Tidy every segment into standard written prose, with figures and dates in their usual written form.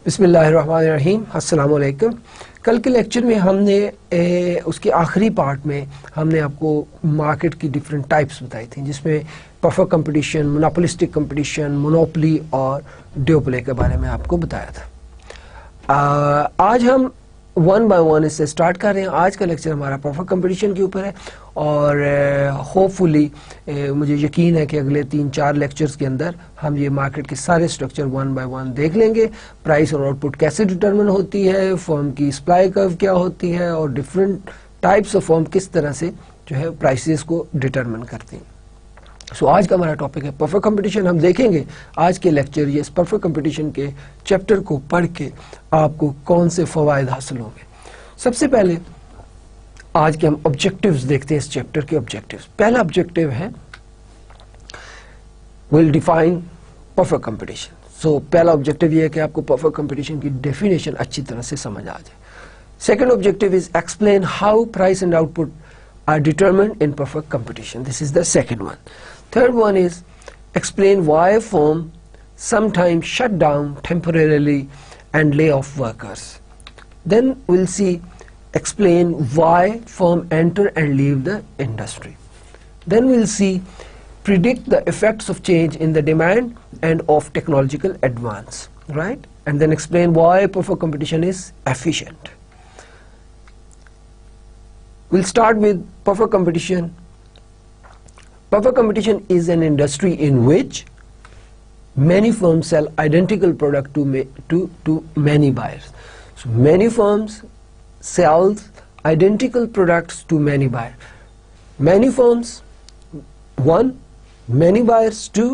बिस्मिल्लाहिर्रहमानिर्रहीम, अस्सलाम वालेकुम। कल के लेक्चर में हमने उसके आखिरी पार्ट में हमने आपको मार्केट की डिफरेंट टाइप्स बताई थी, जिसमें perfect competition, monopolistic competition, monopoly और ड्यूओपोली के बारे में आपको बताया था। आज हम वन बाय वन इससे स्टार्ट कर रहे हैं। आज का लेक्चर हमारा परफेक्ट कंपटीशन के ऊपर है और होपफुली मुझे यकीन है कि अगले 3-4 लेक्चर्स के अंदर हम ये मार्केट के सारे स्ट्रक्चर वन बाय वन देख लेंगे। प्राइस और आउटपुट कैसे डिटरमिन होती है, फर्म की सप्लाई कर्व क्या होती है और डिफरेंट टाइप्स ऑफ फर्म किस तरह से जो है प्राइसेस को डिटरमिन करती हैं। सो आज का हमारा टॉपिक है परफेक्ट कंपटीशन। हम देखेंगे आज के लेक्चर ये परफेक्ट कंपटीशन के चैप्टर को पढ़ के आपको कौन से फवायद हासिल होंगे। सबसे पहले आज के हम ऑब्जेक्टिव्स देखते हैं। इस चैप्टर के ऑब्जेक्टिव्स, पहला ऑब्जेक्टिव है विल डिफाइन परफेक्ट कंपटीशन। सो पहला ऑब्जेक्टिव ये है कि आपको परफेक्ट कंपटीशन की डेफिनेशन अच्छी तरह से समझ आ जाए। Second objective is explain how price and output are determined in perfect competition. This is the second one. Third one is explain why a firm sometimes shut down temporarily and lay off workers. Then we'll see explain why firm enter and leave the industry. Then we'll see predict the effects of change in the demand and of technological advance, right? And then explain why perfect competition is efficient. We'll start with perfect competition. Perfect competition is an industry in which many firms sell identical product to many buyers. So many firms sell identical products to many buyers. Many firms, one, many buyers, two,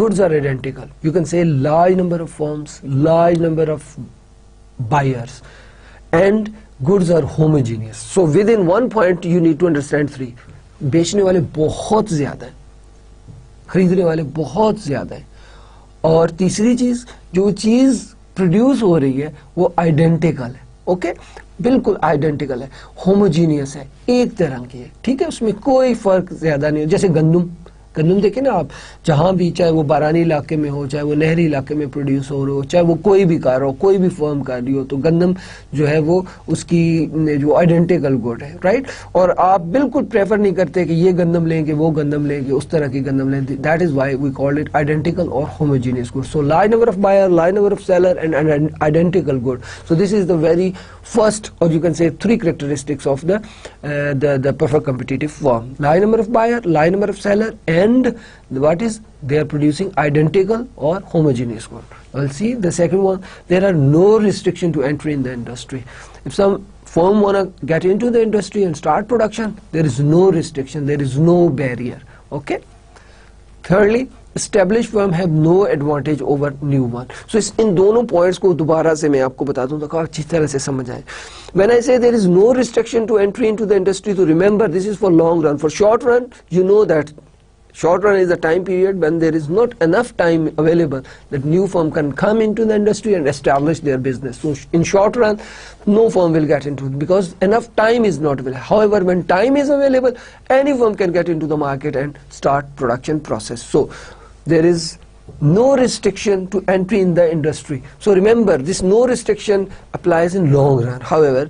goods are identical. You can say large number of firms, large number of buyers, and goods are homogeneous. So within one point you need to understand three. बेचने वाले बहुत ज्यादा हैं, खरीदने वाले बहुत ज्यादा हैं, और तीसरी चीज जो चीज प्रोड्यूस हो रही है वो आइडेंटिकल है। ओके, बिल्कुल आइडेंटिकल है, होमोजीनियस है, एक तरह की है, ठीक है, उसमें कोई फर्क ज्यादा नहीं है। जैसे गंदम देखें ना आप, जहां भी, चाहे वो बारानी इलाके में हो, चाहे वो नहरी इलाके में प्रोड्यूस हो रहा हो, चाहे वो कोई भी कार हो, कोई भी फर्म कर रही हो, तो गंदम जो है वो उसकी जो आइडेंटिकल गुड है, राइट। और आप बिल्कुल प्रेफर नहीं करते कि ये गंदम लेंगे, वो गंदम लेंगे, उस तरह की गंदम लेंगे। That is why we called it identical or homogeneous good. So large number of buyer, large number of seller and identical good. So this is the very first, or you can say three characteristics of the perfect competitive firm: large number of buyer, large number of seller, and what is they are producing identical or homogeneous good. We'll see the second one. There are no restriction to entry in the industry. If some firm wanna get into the industry and start production, there is no restriction, there is no barrier. Okay. Thirdly, established firm have no advantage over new one. So इन दोनों points को दोबारा से मैं आपको बता दूं ताकि अच्छी तरह से समझ आए। When I say there is no restriction to entry into the industry, so remember this is for long run. For short run, you know that short run is the time period when there is not enough time available that new firm can come into the industry and establish their business. So in short run, no firm will get into it because enough time is not available. However, when time is available, any firm can get into the market and start production process. So there is no restriction to entry in the industry. So remember, this no restriction applies in long run. However,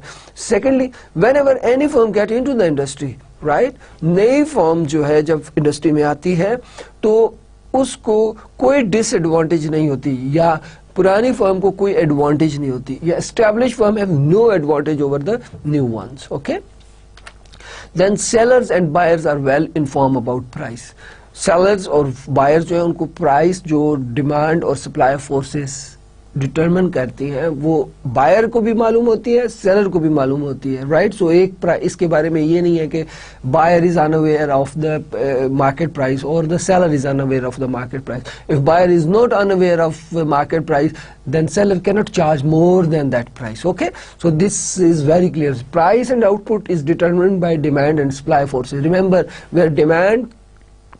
secondly, whenever any firm get into the industry, right, नई firm जो है जब industry में आती है तो उसको कोई डिसएडवांटेज नहीं होती, या पुरानी फर्म को कोई एडवांटेज नहीं होती, या establish firm have no advantage over the new ones. Okay, then sellers and buyers are well inform about price. Sellers और बायर्स जो है उनको प्राइस जो डिमांड और सप्लाई फोर्सेस डिटरमिन करती हैं वो बायर को भी मालूम होती है, सेलर को भी मालूम होती है, राइट। सो एक इसके बारे में ये नहीं है कि buyer is unaware of the market price और the seller is unaware of the market price. If buyer is not unaware of market price, then seller cannot charge more than that price. Okay, so this is very clear. Price and output is determined by demand and supply forces. Remember, where demand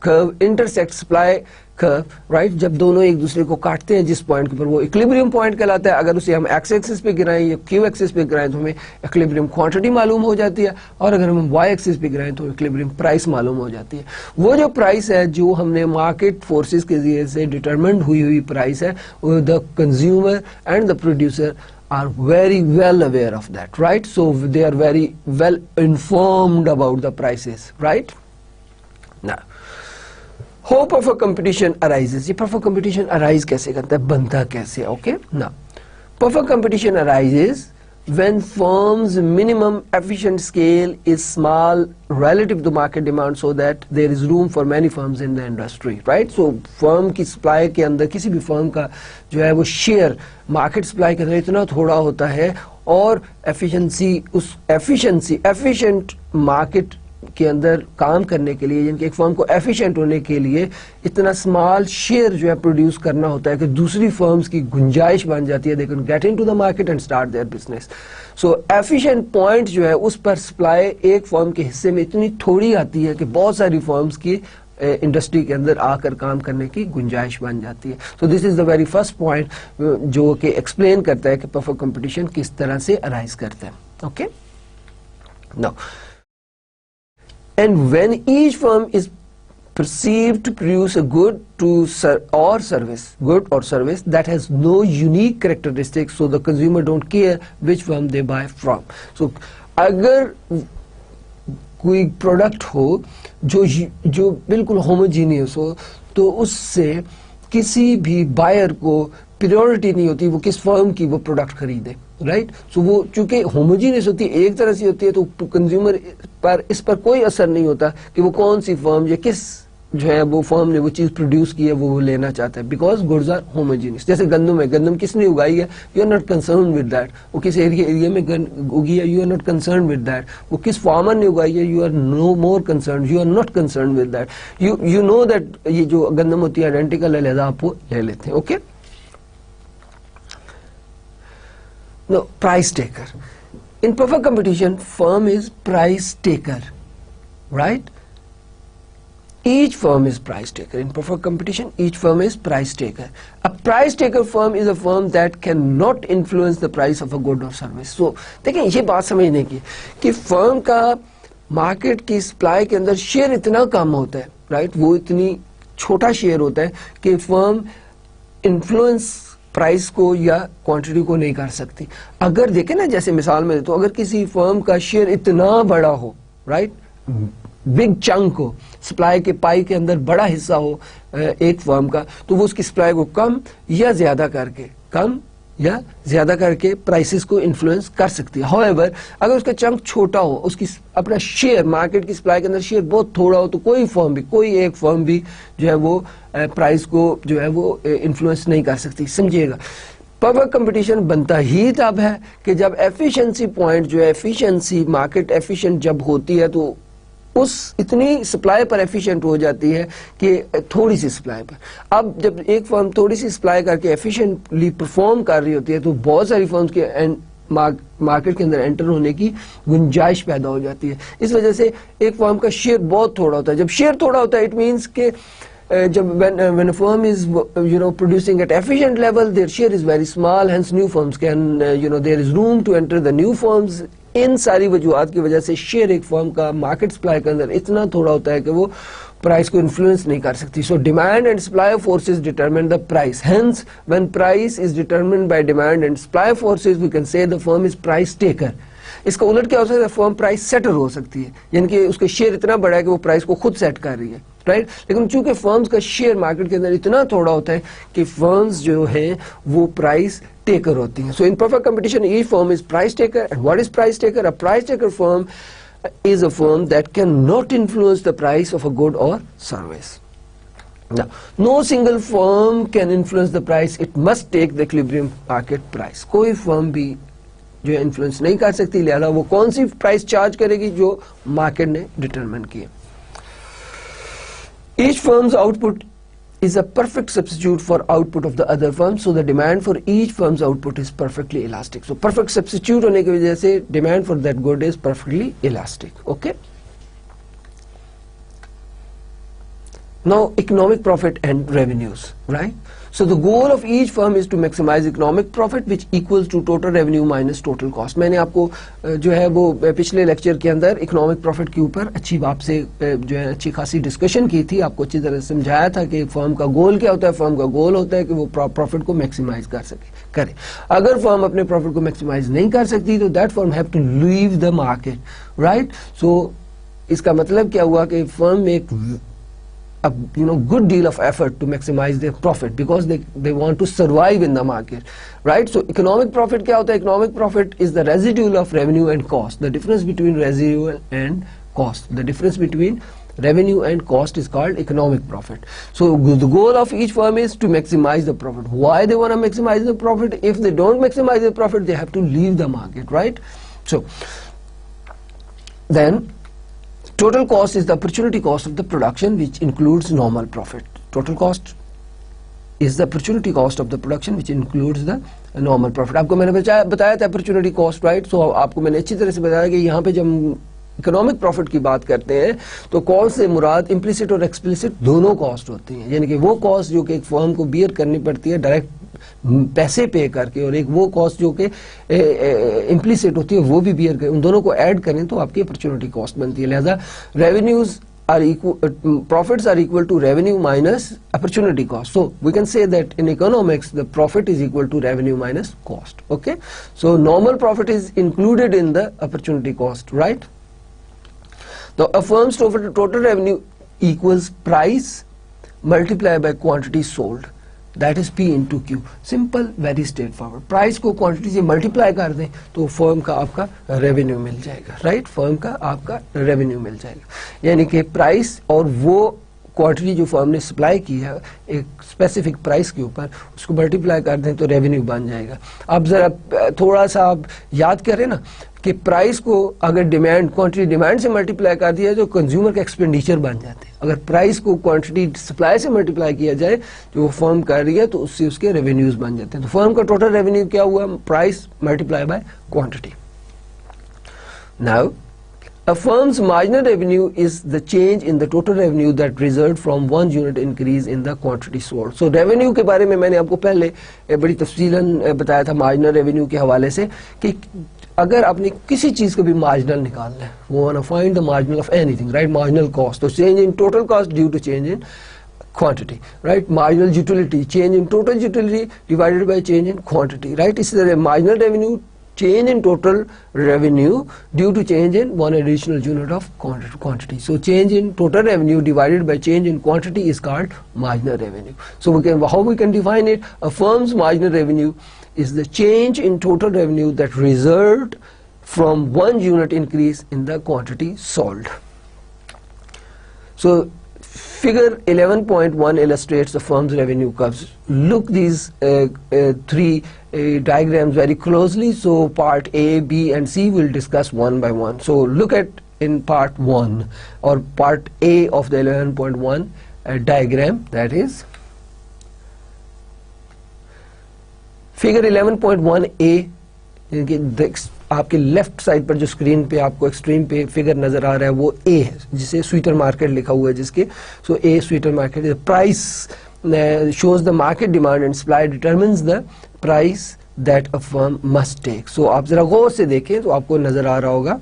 curve intersect supply curve, right, जब दोनों एक दूसरे को काटते हैं जिस point के ऊपर, वो इक्विलिब्रियम पॉइंट कहलाता है। अगर उसे हम एक्स एक्सिस पे गिराएं या क्यू एक्सिस पे गिराएं तो हमें इक्विलिब्रियम क्वांटिटी मालूम हो जाती है, और अगर हम वाई एक्सिस पे गिराएं तो इक्विलिब्रियम प्राइस मालूम हो जाती है। वो जो प्राइस है जो हमने मार्केट फोर्सेस के जरिए से डिटरमाइंड हुई प्राइस है, the consumer and the producer are very well aware of that, right? So they are very well informed about the prices, right? Now, how perfect competition arises? ये perfect competition arise कैसे करता है, बनता कैसे? Okay? Now, perfect competition arises when firms' minimum efficient scale is small relative to market demand, so that there is room for many firms in the industry, right? So firm की supply के अंदर किसी भी firm का जो है वो share market supply के अंदर इतना थोड़ा होता है, और efficient market के अंदर काम करने के लिए, यानी कि एक फर्म को एफिशिएंट होने के लिए इतना स्मॉल शेयर जो है प्रोड्यूस करना होता है कि दूसरी फर्म्स की गुंजाइश बन जाती है, they can get into the market and start their business. So efficient point जो है उस पर सप्लाई एक फर्म के हिस्से में इतनी थोड़ी आती है कि बहुत सारी फर्म्स की इंडस्ट्री के अंदर आकर काम करने की गुंजाइश बन जाती है। सो this is the very first point जो कि एक्सप्लेन करता है कि परफेक्ट कंपटीशन किस तरह से अराइज करता है। Okay, now and when each firm is perceived to produce a good or service that has no unique characteristics, so the consumer don't care which firm they buy from. So अगर कोई product हो जो बिल्कुल homogeneous हो, तो उससे किसी भी बायर को प्रियोरिटी नहीं होती वो किस फर्म की वो प्रोडक्ट खरीदे, राइट। सो वो चूंकि होमोजीनियस होती है, एक तरह से होती है, तो कंज्यूमर पर इस पर कोई असर नहीं होता कि वो कौन सी फर्म या किस जो है वो फर्म ने वो चीज प्रोड्यूस की है वो लेना चाहता है, बिकॉज गुड्स आर होमोजीनियस। जैसे गंदम है, गंदम किसने उगाई है, you are not concern with that. वो किस एरिया में उगी है, you are not concern with that. वो किस फार्मर ने उगाई है, you are no more concern, you are not concern with that. You know that ये जो गंदम होती है आइडेंटिकल है, लिहाजा आप वो ले लेते हैं। Okay, no, price taker. In perfect competition, firm is price taker, right? Each firm is price taker. In perfect competition, each firm is price taker. A price taker firm is a firm that cannot influence the price of a good or service. So, देखिए ये बात समझने की कि firm का market की supply के अंदर शेयर इतना कम होता है, राइट? वो इतनी छोटा शेयर होता है कि फर्म इन्फ्लुएंस प्राइस को या क्वांटिटी को नहीं कर सकती। अगर देखें ना, जैसे मिसाल में तो अगर किसी फर्म का शेयर इतना बड़ा हो, राइट, बिग चंक हो, सप्लाई के पाई के अंदर बड़ा हिस्सा हो एक फर्म का, तो वो उसकी सप्लाई को कम या ज्यादा करके प्राइसेस को इन्फ्लुएंस कर सकती है। हाउएवर अगर उसका चंक छोटा हो, उसकी अपना शेयर मार्केट की सप्लाई के अंदर शेयर बहुत थोड़ा हो, तो कोई एक फर्म भी जो है वो प्राइस को जो है वो इन्फ्लुएंस नहीं कर सकती। समझिएगा, परफेक्ट कंपटीशन बनता ही तब है कि जब एफिशिएंसी पॉइंट जो है, एफिशिएंसी मार्केट एफिशिएंट जब होती है, तो उस इतनी सप्लाई पर एफिशिएंट हो जाती है कि थोड़ी सी सप्लाई पर। अब जब एक फर्म थोड़ी सी सप्लाई करके एफिशिएंटली परफॉर्म कर रही होती है, तो बहुत सारी फर्म्स के मार्केट के अंदर एंटर होने की गुंजाइश पैदा हो जाती है। इस वजह से एक फर्म का शेयर बहुत थोड़ा होता है। जब शेयर थोड़ा होता है, इट मीन्स के जब when a firm is producing at efficient level, their share is very small, hence new firms can there is room to enter the new firms. इन सारी वजूहात की वजह से शेयर एक फर्म का मार्केट सप्लाई के अंदर इतना थोड़ा होता है कि वो प्राइस को इन्फ्लुएंस नहीं कर सकती। So demand and supply forces determine the price, hence when price is determined by demand and supply forces, we can say the firm is price taker. इसका उलट क्या हो सकता है, फर्म प्राइस सेटर हो सकती है, यानी कि उसका शेयर इतना बड़ा है कि वो प्राइस को खुद सेट कर रही है, राइट। लेकिन चूंकि फर्म्स का शेयर मार्केट के अंदर इतना थोड़ा होता है कि फर्म्स जो हैं वो प्राइस टेकर होती हैं। So in perfect competition each firm is price taker. And what is price taker? A price taker firm is a firm that cannot influence the price of a good or service. Now, no single firm can influence the price. It must take the equilibrium market price. कोई firm भी जो है influence नहीं कर सकती, लिहाजा वो कौन सी प्राइस चार्ज करेगी जो मार्केट ने डिटरमाइन की है। Each firm's output is a perfect substitute for output of the other firm, so the demand for each firm's output is perfectly elastic. So perfect substitute होने की वजह से demand for that good is perfectly elastic. Okay? Now economic profit and revenues, right? So the goal of each firm is to maximize economic profit which equals to total revenue minus total cost. मैंने आपको जो है वो पिछले lecture के अंदर economic profit के ऊपर अच्छी बात से जो है अच्छी खासी डिस्कशन की थी, आपको अच्छी तरह समझाया था कि फर्म का गोल क्या होता है. फर्म का गोल होता है कि वो प्रॉफिट को मैक्सिमाइज करे. अगर फर्म अपने प्रॉफिट को मैक्सिमाइज नहीं कर सकती तो that firm have to leave the market, right. So इसका मतलब क्या हुआ कि फर्म में a good deal of effort to maximize their profit because they want to survive in the market, right. So economic profit क्या होता है? Economic profit is the residual of revenue and cost. The difference between residual and cost, the difference between revenue and cost is called economic profit. So the goal of each firm is to maximize the profit. Why they want to maximize the profit? If they don't maximize the profit, they have to leave the market, right. So then total cost is the opportunity cost of the production which includes normal profit. Total cost is the opportunity cost of the production which includes the normal profit. आपको मैंने बताया था opportunity cost, right. So आपको मैंने अच्छी तरह से बताया कि यहाँ पे जब इकोनॉमिक प्रॉफिट की बात करते हैं तो कॉस्ट से मुराद इम्प्लिसिट और एक्सप्लिसिट दोनों कॉस्ट होती हैं. यानी कि वो कॉस्ट जो कि एक फर्म को बियर करनी पड़ती है डायरेक्ट पैसे पे करके, और एक वो कॉस्ट जो कि इम्प्लिसिट होती है वो भी बियर करें, उन दोनों को ऐड करें तो आपकी अपॉर्चुनिटी कॉस्ट बनती है. लिहाजा revenues are equal, profits are equal to revenue minus opportunity cost. So we can say that in economics the profit is equal to revenue minus cost. Okay, so normal profit is included in the opportunity cost, right. The a firm's total revenue equals price multiplied by quantity sold, that is P into Q. Simple, very straightforward. Price को quantity से multiply कर दें तो firm का आपका revenue मिल जाएगा, right. Firm का आपका रेवेन्यू मिल जाएगा. यानी कि प्राइस और वो क्वांटिटी जो फर्म ने सप्लाई की है एक स्पेसिफिक प्राइस के ऊपर, उसको मल्टीप्लाई कर दें तो रेवेन्यू बन जाएगा. अब जरा थोड़ा सा आप याद करें ना कि प्राइस को अगर डिमांड क्वांटिटी डिमांड से मल्टीप्लाई कर दिया तो कंज्यूमर का एक्सपेंडिचर बन जाते हैं. अगर प्राइस को क्वांटिटी सप्लाई से मल्टीप्लाई किया जाए जो वो फर्म कर रही है तो उससे उसके रेवेन्यूज बन जाते हैं. तो फर्म का टोटल रेवेन्यू क्या हुआ? Price multiply by quantity. Now a firm's marginal revenue is the change in the total revenue that result from one unit increase in the quantity sold. So revenue के बारे में मैंने आपको पहले बड़ी तफसीलन बताया था marginal revenue के हवाले से कि अगर आपने किसी चीज को भी marginal निकालना है, we want to find the marginal of anything, right? Marginal cost, तो change in total cost due to change in quantity, right? Marginal utility, change in total utility divided by change in quantity, right? इसी तरह marginal revenue, change in total revenue due to change in one additional unit of quantity. So change in total revenue divided by change in quantity is called marginal revenue. So how we can define it? A firm's marginal revenue is the change in total revenue that result from one unit increase in the quantity sold. So figure 11.1 illustrates the firm's revenue curves. Look these three diagrams very closely. So part A, B and C will discuss one by one. So look at in part 1 or part A of the 11.1 diagram, that is figure 11.1A. आपके left side पर जो screen पे आपको extreme पे figure नजर आ रहा है वो ए है, जिसे स्वीटर मार्केट लिखा हुआ है जिसके. So a sweater market price shows the market demand and supply determines the price that a firm must take. So आप जरा गौर से देखें तो आपको नजर आ रहा होगा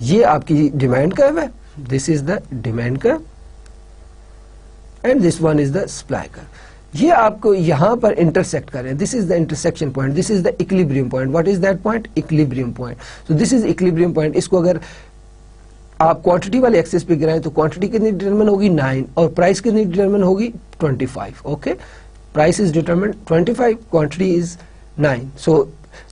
ये आपकी डिमांड कर्व है, this is the demand curve and this one is the supply curve. ये आपको यहाँ पर इंटरसेक्ट करें, this is the intersection point, this is the equilibrium point. What is that point? Equilibrium point. So this is equilibrium point. इसको अगर आप quantity वाले access पे गिराएं तो क्वांटिटी कितनी डिटरमिन होगी? 9 और प्राइस कितनी डिटरमिन होगी? 25. Okay, price is determine 25, quantity is 9. So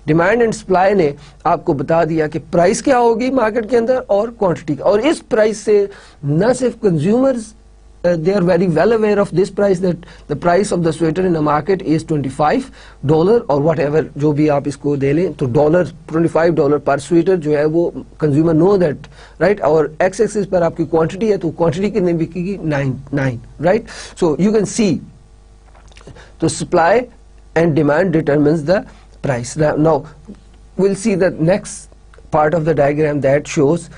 demand and supply ने आपको बता दिया कि प्राइस क्या होगी मार्केट के अंदर और क्वांटिटी. और इस प्राइस से न सिर्फ consumers they are very well aware of this price, that the price of the sweater in the market is $25 or whatever जो भी आप इसको दे लें तो $25 पर स्वेटर जो है वो कंज्यूमर नो दैट, राइट. और एक्स एक्सिस पर आपकी क्वांटिटी है तो क्वांटिटी कितनी बिकेगी? 9, right. So you can see तो supply and demand determines the price. Now we'll see the next part of the diagram that shows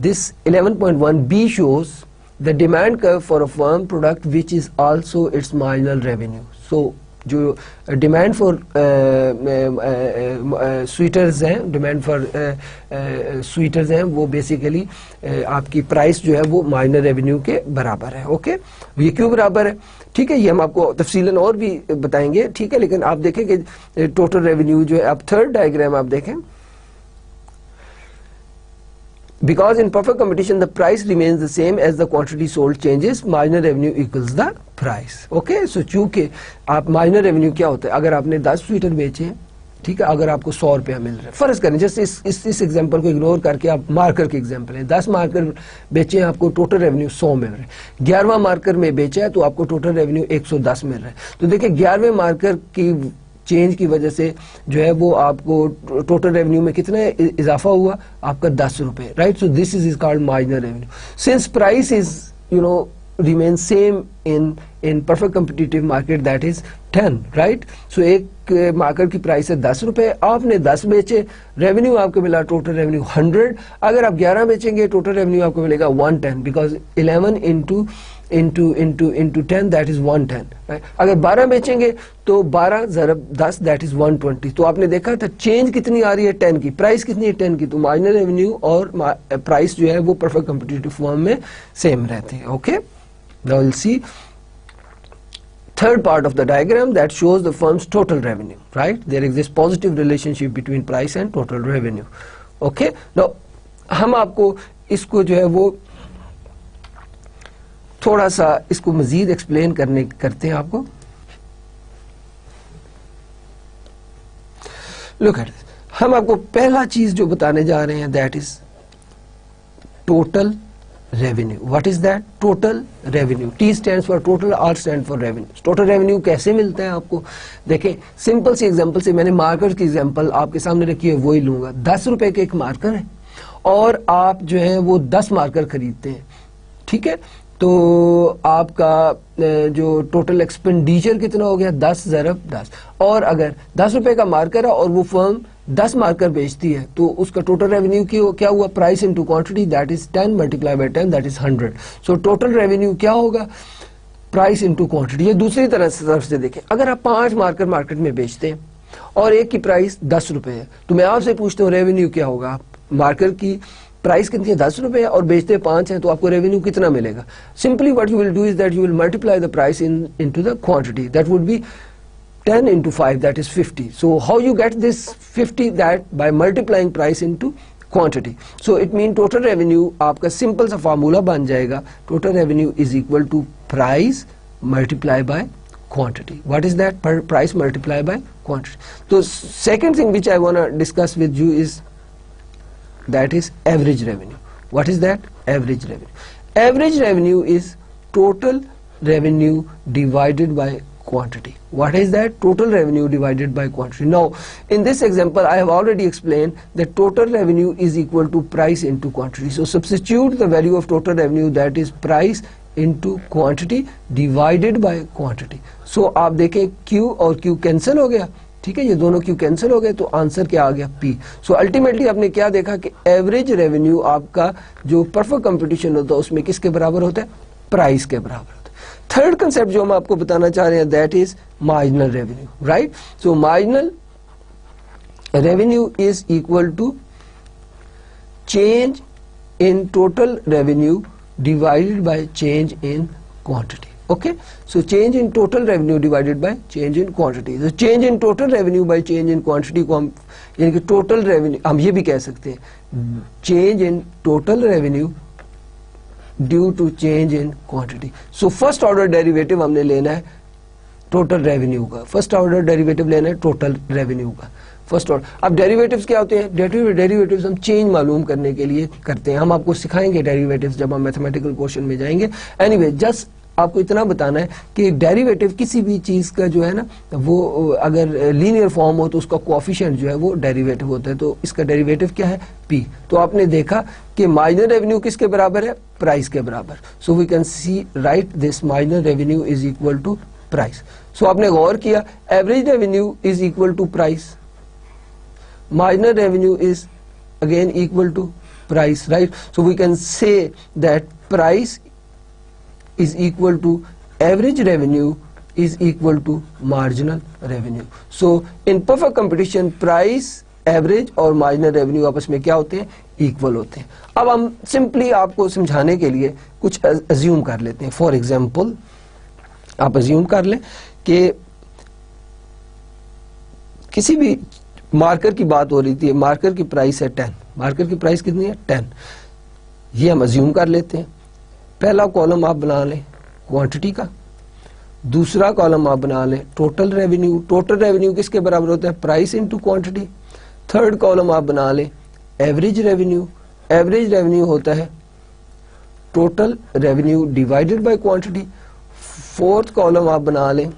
this 11.1b shows the demand curve for a firm product which is also its marginal revenue. So जो demand for sweaters हैं, demand for sweaters हैं, वो basically आपकी price जो है वो minor revenue के बराबर है. ओके, ये क्यों बराबर है? ठीक है, ये हम आपको तफसीलन और भी बताएंगे. ठीक है, लेकिन आप देखें कि टोटल रेवेन्यू जो है, आप थर्ड डायग्राम आप देखें, because in perfect competition the price remains the same as the quantity sold changes, marginal revenue equals the price. okay, so चूंकि आप माइनर रेवेन्यू क्या होता है, अगर आपने 10 स्वीटर बेचे, ठीक है, अगर आपको 100 रुपया मिल रहा है, फर्ज करें जस्ट इस एग्जांपल को इग्नोर करके, आप मार्कर के एग्जांपल है, 10 मार्कर बेचे हैं, आपको टोटल रेवेन्यू 100 मिल रहा है. 11वां मार्कर में बेचा है तो आपको टोटल रेवेन्यू 110 मिल रहा है. तो देखिए 11वें मार्कर की चेंज की वजह से जो है वो आपको टोटल रेवेन्यू में कितना इजाफा हुआ, आपका 10 रुपए. Right, so this is called marginal revenue. Since price is remains same in perfect competitive market, that is 10. right, so एक मार्कर की प्राइस है 10 रुपए, आपने 10 बेचे, रेवेन्यू आपको मिला टोटल रेवेन्यू 100. अगर आप 11 बेचेंगे टोटल रेवेन्यू आपको मिलेगा 110, because 11 into 10 that is 110. right? अगर 12 बेचेंगे तो 12 ज़रब 10 that is 120. तो आपने देखा था चेंज कितनी आ रही है 10 की, प्राइस कितनी है 10 की. तो मार्जिनल रेवेन्यू और प्राइस जो है वो परफेक्ट कॉम्पिटिटिव फॉर्म में सेम रहते हैं. Okay, now we'll see third part of the diagram that shows the firm's total revenue. right, there exists positive relationship between price and total revenue. okay, now हम आपको इसको जो है वो थोड़ा सा इसको मजीद एक्सप्लेन करते हैं आपको. लुक एट, हम आपको पहला चीज जो बताने जा रहे हैं that is total revenue. What is that? Total revenue. T stands for total, R stand for revenue. Total revenue कैसे मिलता है आपको? देखें, सिंपल सी एग्जांपल से, मैंने मार्कर की एग्जांपल आपके सामने रखी है, वही लूंगा. 10 रुपए के एक मार्कर है और आप जो है वो 10 मार्कर खरीदते हैं. ठीक है, तो आपका जो टोटल एक्सपेंडिचर कितना हो गया, 10 ज़रब 10. और अगर 10 रुपए का मार्कर है और वो फर्म 10 मार्कर बेचती है तो उसका टोटल रेवेन्यू क्या हुआ, price into quantity, that is 10 multiply by 10, that is 100. So total revenue क्या होगा, प्राइस इनटू क्वांटिटी. ये दूसरी तरफ से देखें, अगर आप 5 मार्कर मार्केट में बेचते हैं और एक की प्राइस 10 रुपए है, तो मैं आपसे पूछता हूँ रेवेन्यू क्या होगा. मार्कर की प्राइस कितनी है, 10 रुपए है, और बेचते 5 हैं, तो आपको रेवेन्यू कितना मिलेगा. Simply what you will do is that you will multiply the price into the quantity, that would be 10 into 5, that is 50. So how you get this 50? That by multiplying price into quantity. So it means total revenue आपका simple सा formula बन जाएगा, total revenue is equal to price multiply by quantity. What is that? Price multiply by quantity. So second thing which I want to discuss with you is that is average revenue. What is that? Average revenue. Average revenue is total revenue divided by quantity. What is that? Total revenue divided by quantity. Now in this example I have already explained that total revenue is equal to price into quantity. So substitute the value of total revenue, that is price into quantity divided by quantity. So आप देखें Q और Q cancel हो गया. ठीक है, ये दोनों Q cancel हो गए तो आंसर क्या आ गया, P. सो अल्टीमेटली आपने क्या देखा कि एवरेज रेवेन्यू आपका जो परफेक्ट कंपटीशन होता है उसमें किसके बराबर होता है, प्राइस के बराबर. थर्ड कंसेप्ट जो हम आपको बताना चाह रहे हैं that is marginal revenue. Right, so marginal revenue is equal to change in total revenue divided by change in quantity. Okay, so change in total revenue divided by change in quantity. तो change in total revenue by change in quantity को हम, यानी कि total revenue हम ये भी कह सकते हैं, change in total revenue due to change in quantity. So first order derivative हमने लेना है टोटल रेवेन्यू का, फर्स्ट ऑर्डर डेरिवेटिव लेना है टोटल रेवेन्यू का, फर्स्ट ऑर्डर. अब डेरिवेटिव्स क्या होते हैं, डेरिवेटिव्स हम चेंज मालूम करने के लिए करते हैं. हम आपको सिखाएंगे डेरिवेटिव्स जब हम मैथमेटिकल क्वेश्चन में जाएंगे. एनीवे, जस्ट आपको इतना बताना है कि डेरिवेटिव किसी भी चीज का जो है ना, वो अगर लीनियर फॉर्म हो तो उसका कोएफिशिएंट जो है वो डेरिवेटिव होता है. तो इसका डेरिवेटिव क्या है, P. तो आपने देखा कि मार्जिनल रेवेन्यू किसके बराबर है, प्राइस के बराबर. So we can see right this marginal revenue is equal to price. So आपने गौर किया, average revenue is equal to price, marginal revenue is again equal to price. Right, so we can say that price is equal to average revenue is equal to marginal revenue. So in perfect competition price, average और marginal revenue आपस में क्या होते हैं, equal होते हैं. अब हम सिंपली आपको समझाने के लिए कुछ अज्यूम कर लेते हैं. फॉर एग्जांपल आप अज्यूम कर लें कि किसी भी मार्कर की बात हो रही थी, मार्कर की प्राइस है 10, मार्कर की प्राइस कितनी है 10, ये हम अज्यूम कर लेते हैं. पहला कॉलम आप बना लें क्वांटिटी का, दूसरा कॉलम आप बना लें टोटल रेवेन्यू. टोटल रेवेन्यू किसके बराबर होता है, price into quantity. Third column आप बना लें एवरेज रेवेन्यू. एवरेज रेवेन्यू होता है total revenue divided by quantity. Fourth column आप बना लें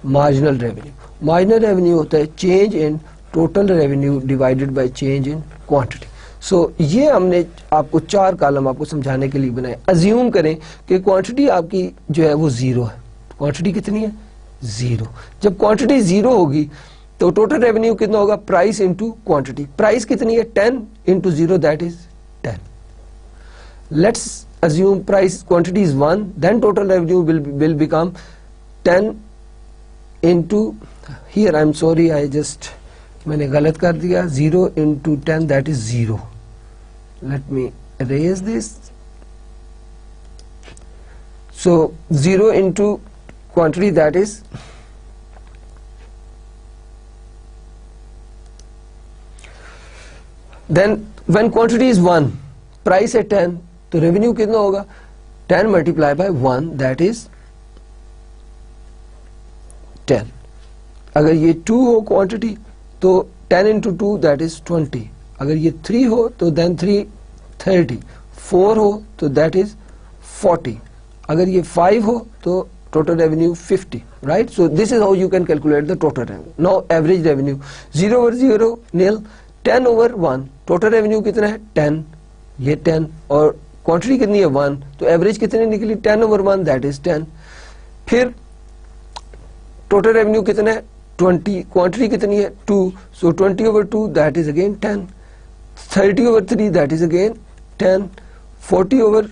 मार्जिनल रेवेन्यू. मार्जिनल रेवेन्यू होता है change in total revenue divided by change in quantity. So ये हमने आपको 4 कॉलम आपको समझाने के लिए बनाए. अज्यूम करें कि क्वांटिटी आपकी जो है वो 0 है. क्वांटिटी कितनी है 0. जब क्वांटिटी 0 होगी तो टोटल रेवेन्यू कितना होगा, प्राइस इनटू क्वांटिटी. प्राइस कितनी है 10 into 0 that is 10. Let's assume price quantity is 1, then total revenue will become 10 into, here I am sorry I just मैंने गलत कर दिया, 0 into 10 that is 0. Let me erase this. So 0 into quantity that is then when quantity is 1, price है 10, तो revenue कितना होगा 10 multiplied by 1 that is 10. अगर ये 2 हो quantity तो 10 into 2 that is 20. अगर ये 3 हो तो then 3 30, 4 हो तो that is 40. अगर ये 5 हो तो total revenue 50, right? So this is how you can calculate the total revenue. Now average revenue 0 over 0 nil, 10 over 1, total revenue कितना है 10, ये 10 और quantity कितनी है 1, तो average कितनी निकली 10 over 1 that is 10. फिर total revenue कितना है 20, quantity कितनी है 2, so 20 over 2 that is again 10, 30 over 3 that is again 10, 40 over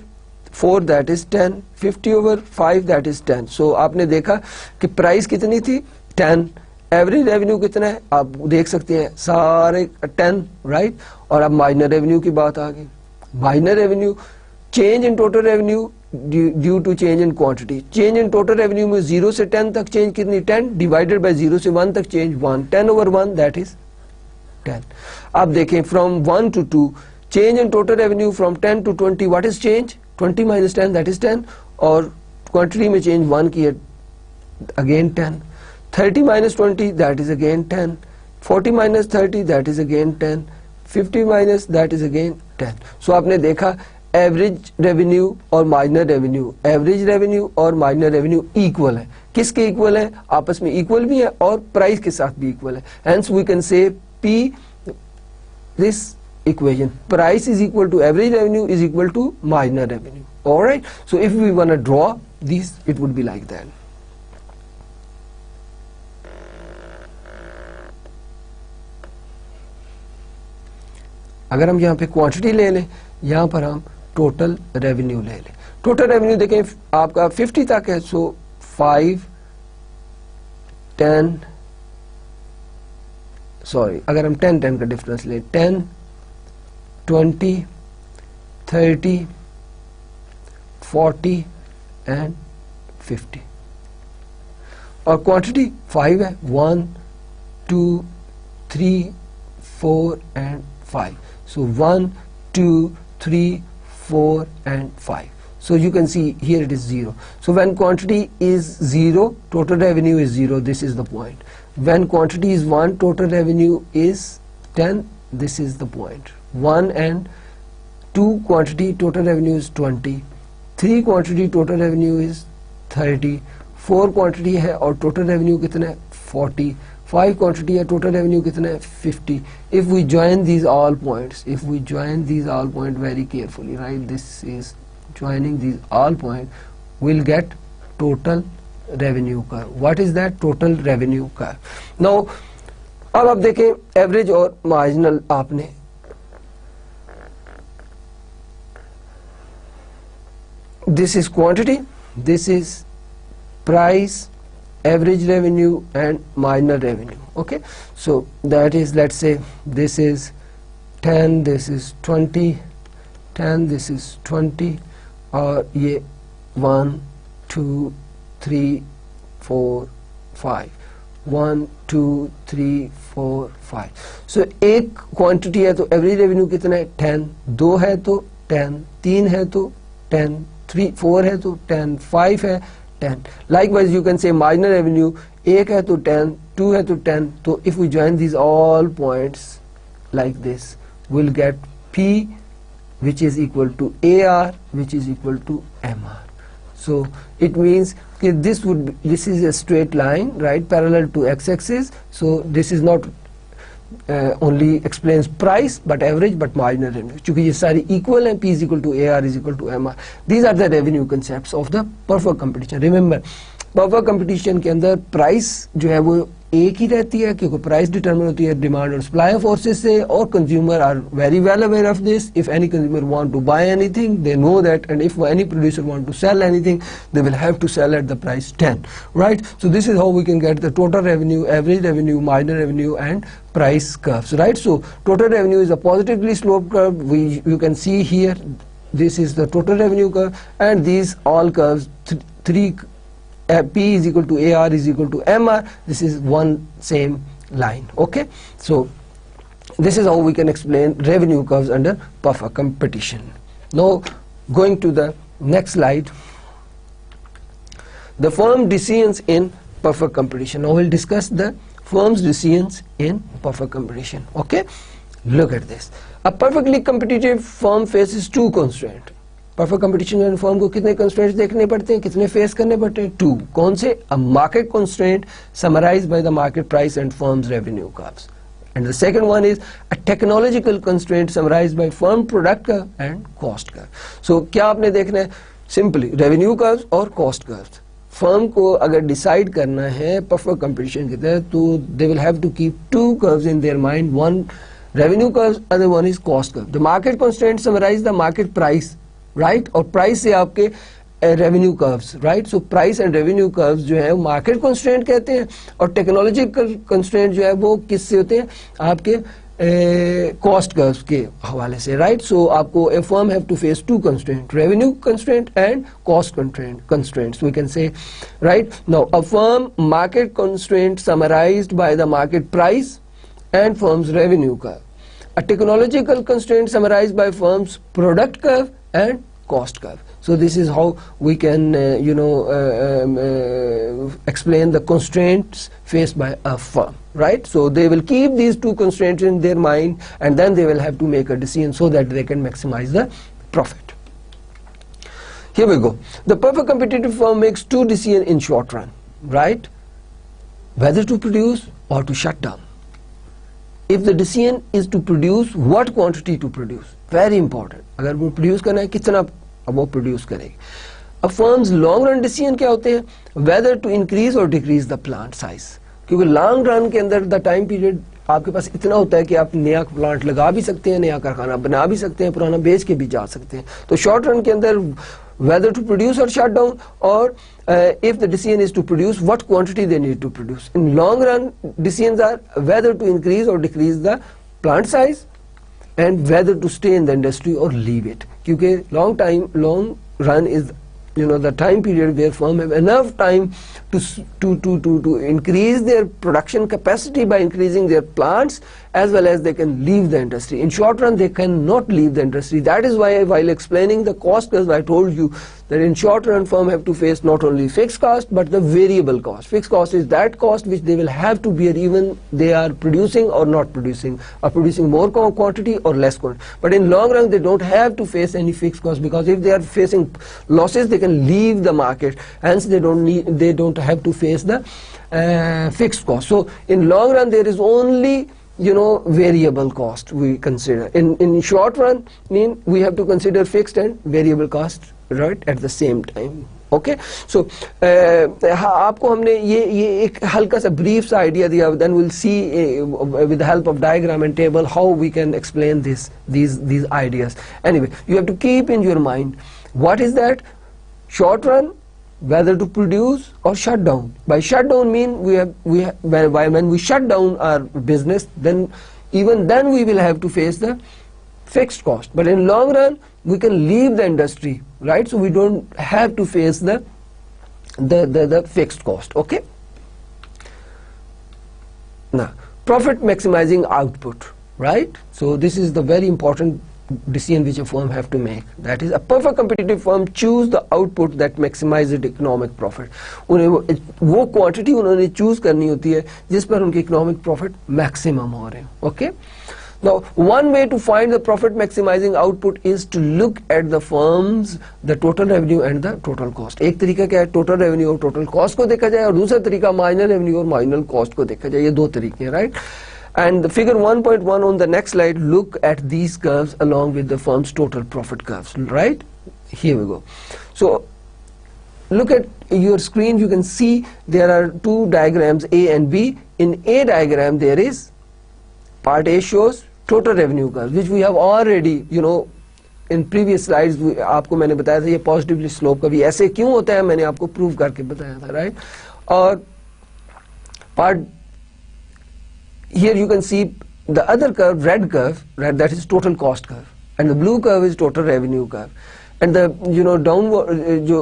4 that is 10, 50 over 5 that is 10. So आपने देखा कि प्राइस कितनी थी 10, एवरेज रेवेन्यू कितना है आप देख सकते हैं सारे 10, राइट. और अब माइनर रेवेन्यू की बात आ गई. Minor revenue change in total revenue due to change in quantity. Change in total revenue में 0 से 10 तक चेंज कितनी 10 डिवाइडेड बाय 0 से 1 तक चेंज 1, 10 over 1 that is 10. अब देखें from 1 to 2 change in total revenue from 10 to 20 what is change 20 minus 10 that is 10. और quantity में चेंज 1 की है again 10, 30 minus 20 that is again 10, 40 minus 30 that is again 10, 50 minus that is again 10. So आपने देखा average revenue और minor revenue, average revenue और minor revenue equal है. किसके इक्वल है, आपस में इक्वल भी है और प्राइस के साथ भी इक्वल है. Hence we can say P this equation, price is equal to average revenue is equal to marginal revenue. All right, so if we want to draw these it would be like that. अगर हम यहाँ पे quantity ले लें, यहाँ पर हम total revenue ले लें. टोटल रेवेन्यू देखें आपका 50 तक है, सो 5 10 सॉरी अगर हम 10 का डिफरेंस लें 10 20 30 40 एंड 50 और क्वांटिटी 5 है 1 2 3 4 and 5. So 1 2 3 4 and 5. So you can see here it is 0. So when quantity is 0 total revenue is 0. This is the point. When quantity is 1 total revenue is 10. This is the point. 1 and 2 quantity total revenue is 20, 3 quantity total revenue is 30, 4 quantity है और total revenue कितना है 40, 5 quantity है total revenue कितना है 50. If we join these all points, if we join these all points very carefully, right, this is joining these all points, we'll get total revenue curve. What is that total revenue curve? Now अब आप देखें average और marginal आपने this is quantity, this is price, average revenue and minor revenue. Okay, so that is, let's say this is 10, this is 20, 10, this is 20, और ये 1 2 3 4 5, 1 2 3 4 5. सो एक quantity है तो एवरेज रेवेन्यू कितना है 10, 2 है तो 10, 3 है तो 10, 3 4 है तो 10, 5 है 10. Likewise you can say minor revenue, 1 है तो 10, 2 है तो 10. So if we join these all points like this, we'll get P, which is equal to AR, which is equal to MR. So it means this is a straight line, right, parallel to x-axis. So this is not only explains price but average but minor revenue. चूँकि ये सारी equal हैं, P is equal to AR is equal to MR. These are the revenue concepts of the perfect competition. Remember, perfect competition के अंदर price जो है वो एक ही रहती है, क्योंकि प्राइस डिटरमिन होती है डिमांड और सप्लाई फोर्सेस से, और consumer are very well aware of this. If any consumer want to buy anything they know that, and if any producer want to sell anything they will have to sell at the price 10, right. So this is how we can get the total revenue, average revenue, minor revenue and price curves, right. So total revenue is a positively sloped curve. You can see here, this is the total revenue curve, and these all curves, three P is equal to AR is equal to MR. This is one same line. Okay, so this is how we can explain revenue curves under perfect competition. Now going to the next slide, the firm decisions in perfect competition. Now we'll discuss the firm's decisions in perfect competition. Okay, look at this. A perfectly competitive firm faces two constraints. Perfect competition में firm को कितने constraints देखने पड़ते हैं, कितने face करने पड़ते हैं? 2. कौन से? A market constraint summarized by the market price and firm's revenue curves. And the second one is a technological constraint summarized by firm product curve and cost curve. So क्या आपने देखना है? Simply revenue curves और cost curves. Firm को अगर decide करना है perfect competition के तहत, तो they will have to keep two curves in their mind, one revenue curve, other one is cost curve. The market constraint summarise the market price, right, और price से आपके revenue curves, right. So price and revenue curves जो है वो market constraint कहते हैं, और technological constraint जो है वो किससे होते हैं? आपके कॉस्ट कर्व्स के हवाले से, राइट. सो आपको a firm have to face two constraint, revenue constraint and cost constraints. We can say, right. Now a firm market constraint summarized by the market price and firm's revenue curve. A technological constraint summarized by firm's product curve and cost curve. So this is how we can explain the constraints faced by a firm, right. So they will keep these two constraints in their mind, and then they will have to make a decision so that they can maximize the profit. Here we go. The perfect competitive firm makes two decisions in short run, right, whether to produce or to shut down. If the decision is to produce, what quantity to produce, very important. अगर वो produce करना है कितना वो produce करेगी. अब firms long run decision क्या होते हैं? वेदर टू इंक्रीज और डिक्रीज द प्लांट साइज. क्योंकि लॉन्ग रन के अंदर द टाइम पीरियड आपके पास इतना होता है कि आप नया प्लांट लगा भी सकते हैं, नया कारखाना बना भी सकते हैं, पुराना बेच के भी जा सकते हैं. तो शॉर्ट रन के अंदर whether to produce or shut down, or if the decision is to produce, what quantity they need to produce. In long run, decisions are whether to increase or decrease the plant size, and whether to stay in the industry or leave it. क्योंकि long run is the time period where firm have enough time to increase their production capacity by increasing their plants, as well as they can leave the industry. In short run, they cannot leave the industry. That is why while explaining the cost curve, I told you that in short run firm have to face not only fixed cost but the variable cost. Fixed cost is that cost which they will have to bear even they are producing or not producing, or producing more quantity or less quantity. But in long run they don't have to face any fixed cost, because if they are facing losses they can leave the market, hence they don't have to face the fixed cost. So in long run there is only variable cost we consider. In short run we have to consider fixed and variable cost, right, at the same time. Okay, so आपको हमने ये एक हल्का सा brief सा idea दिया. Then we'll see with the help of diagram and table how we can explain these ideas. Anyway, you have to keep in your mind what is that short run, whether to produce or shut down. By shut down mean when we shut down our business, then even then we will have to face the fixed cost. But in long run, we can leave the industry, right? So we don't have to face the fixed cost. Okay. Now, profit maximizing output, right? So this is the very important decision which a firm have to make. That is, a perfect competitive firm choose the output that maximizes economic profit. उन्हें वो quantity उन्होंने choose करनी होती है जिस पर उनके economic profit maximum हो रहे हैं. Okay. Now, one way to find the profit maximizing output is to look at the firm's the total revenue and the total cost. एक तरीका क्या है, total revenue और total cost को देखा जाए, और दूसरा तरीका marginal revenue और marginal cost को देखा जाए. ये दो तरीके हैं, right? And the figure 1.1 on the next slide look at these curves along with the firm's total profit curves, right? Here we go. So look at your screen, you can see there are two diagrams, A and B. In A diagram there is part A shows total revenue curve, which we have already, in previous slides आपको मैंने बताया था ये positively slope कभी ऐसे क्यों होता है, मैंने आपको prove करके बताया था, right? और part here you can see the other curve, red curve, right, that is total cost curve, and the blue curve is total revenue curve. And the downward जो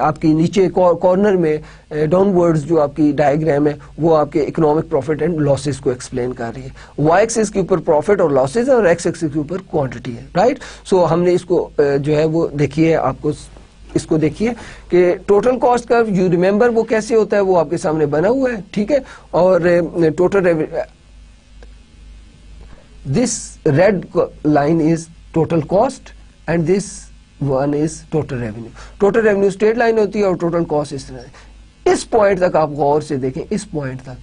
आपकी नीचे कॉर्नर में डाउनवर्ड्स जो आपकी डायग्राम है वो आपके इकोनॉमिक प्रॉफिट एंड लॉसेस को एक्सप्लेन कर रही है. वाई एक्सिस के ऊपर प्रॉफिट और लॉसेस है और एक्स एक्सिस के ऊपर क्वांटिटी है, राइट? सो हमने इसको जो है वो देखिए, आपको इसको देखिए कि total cost curve, you remember वो कैसे होता है, वो आपके सामने बना हुआ है, ठीक है? और total this red line is total cost and this one is total revenue. Total revenue straight line होती है और total cost इस तरह. इस पॉइंट तक आप गौर से देखें, इस पॉइंट तक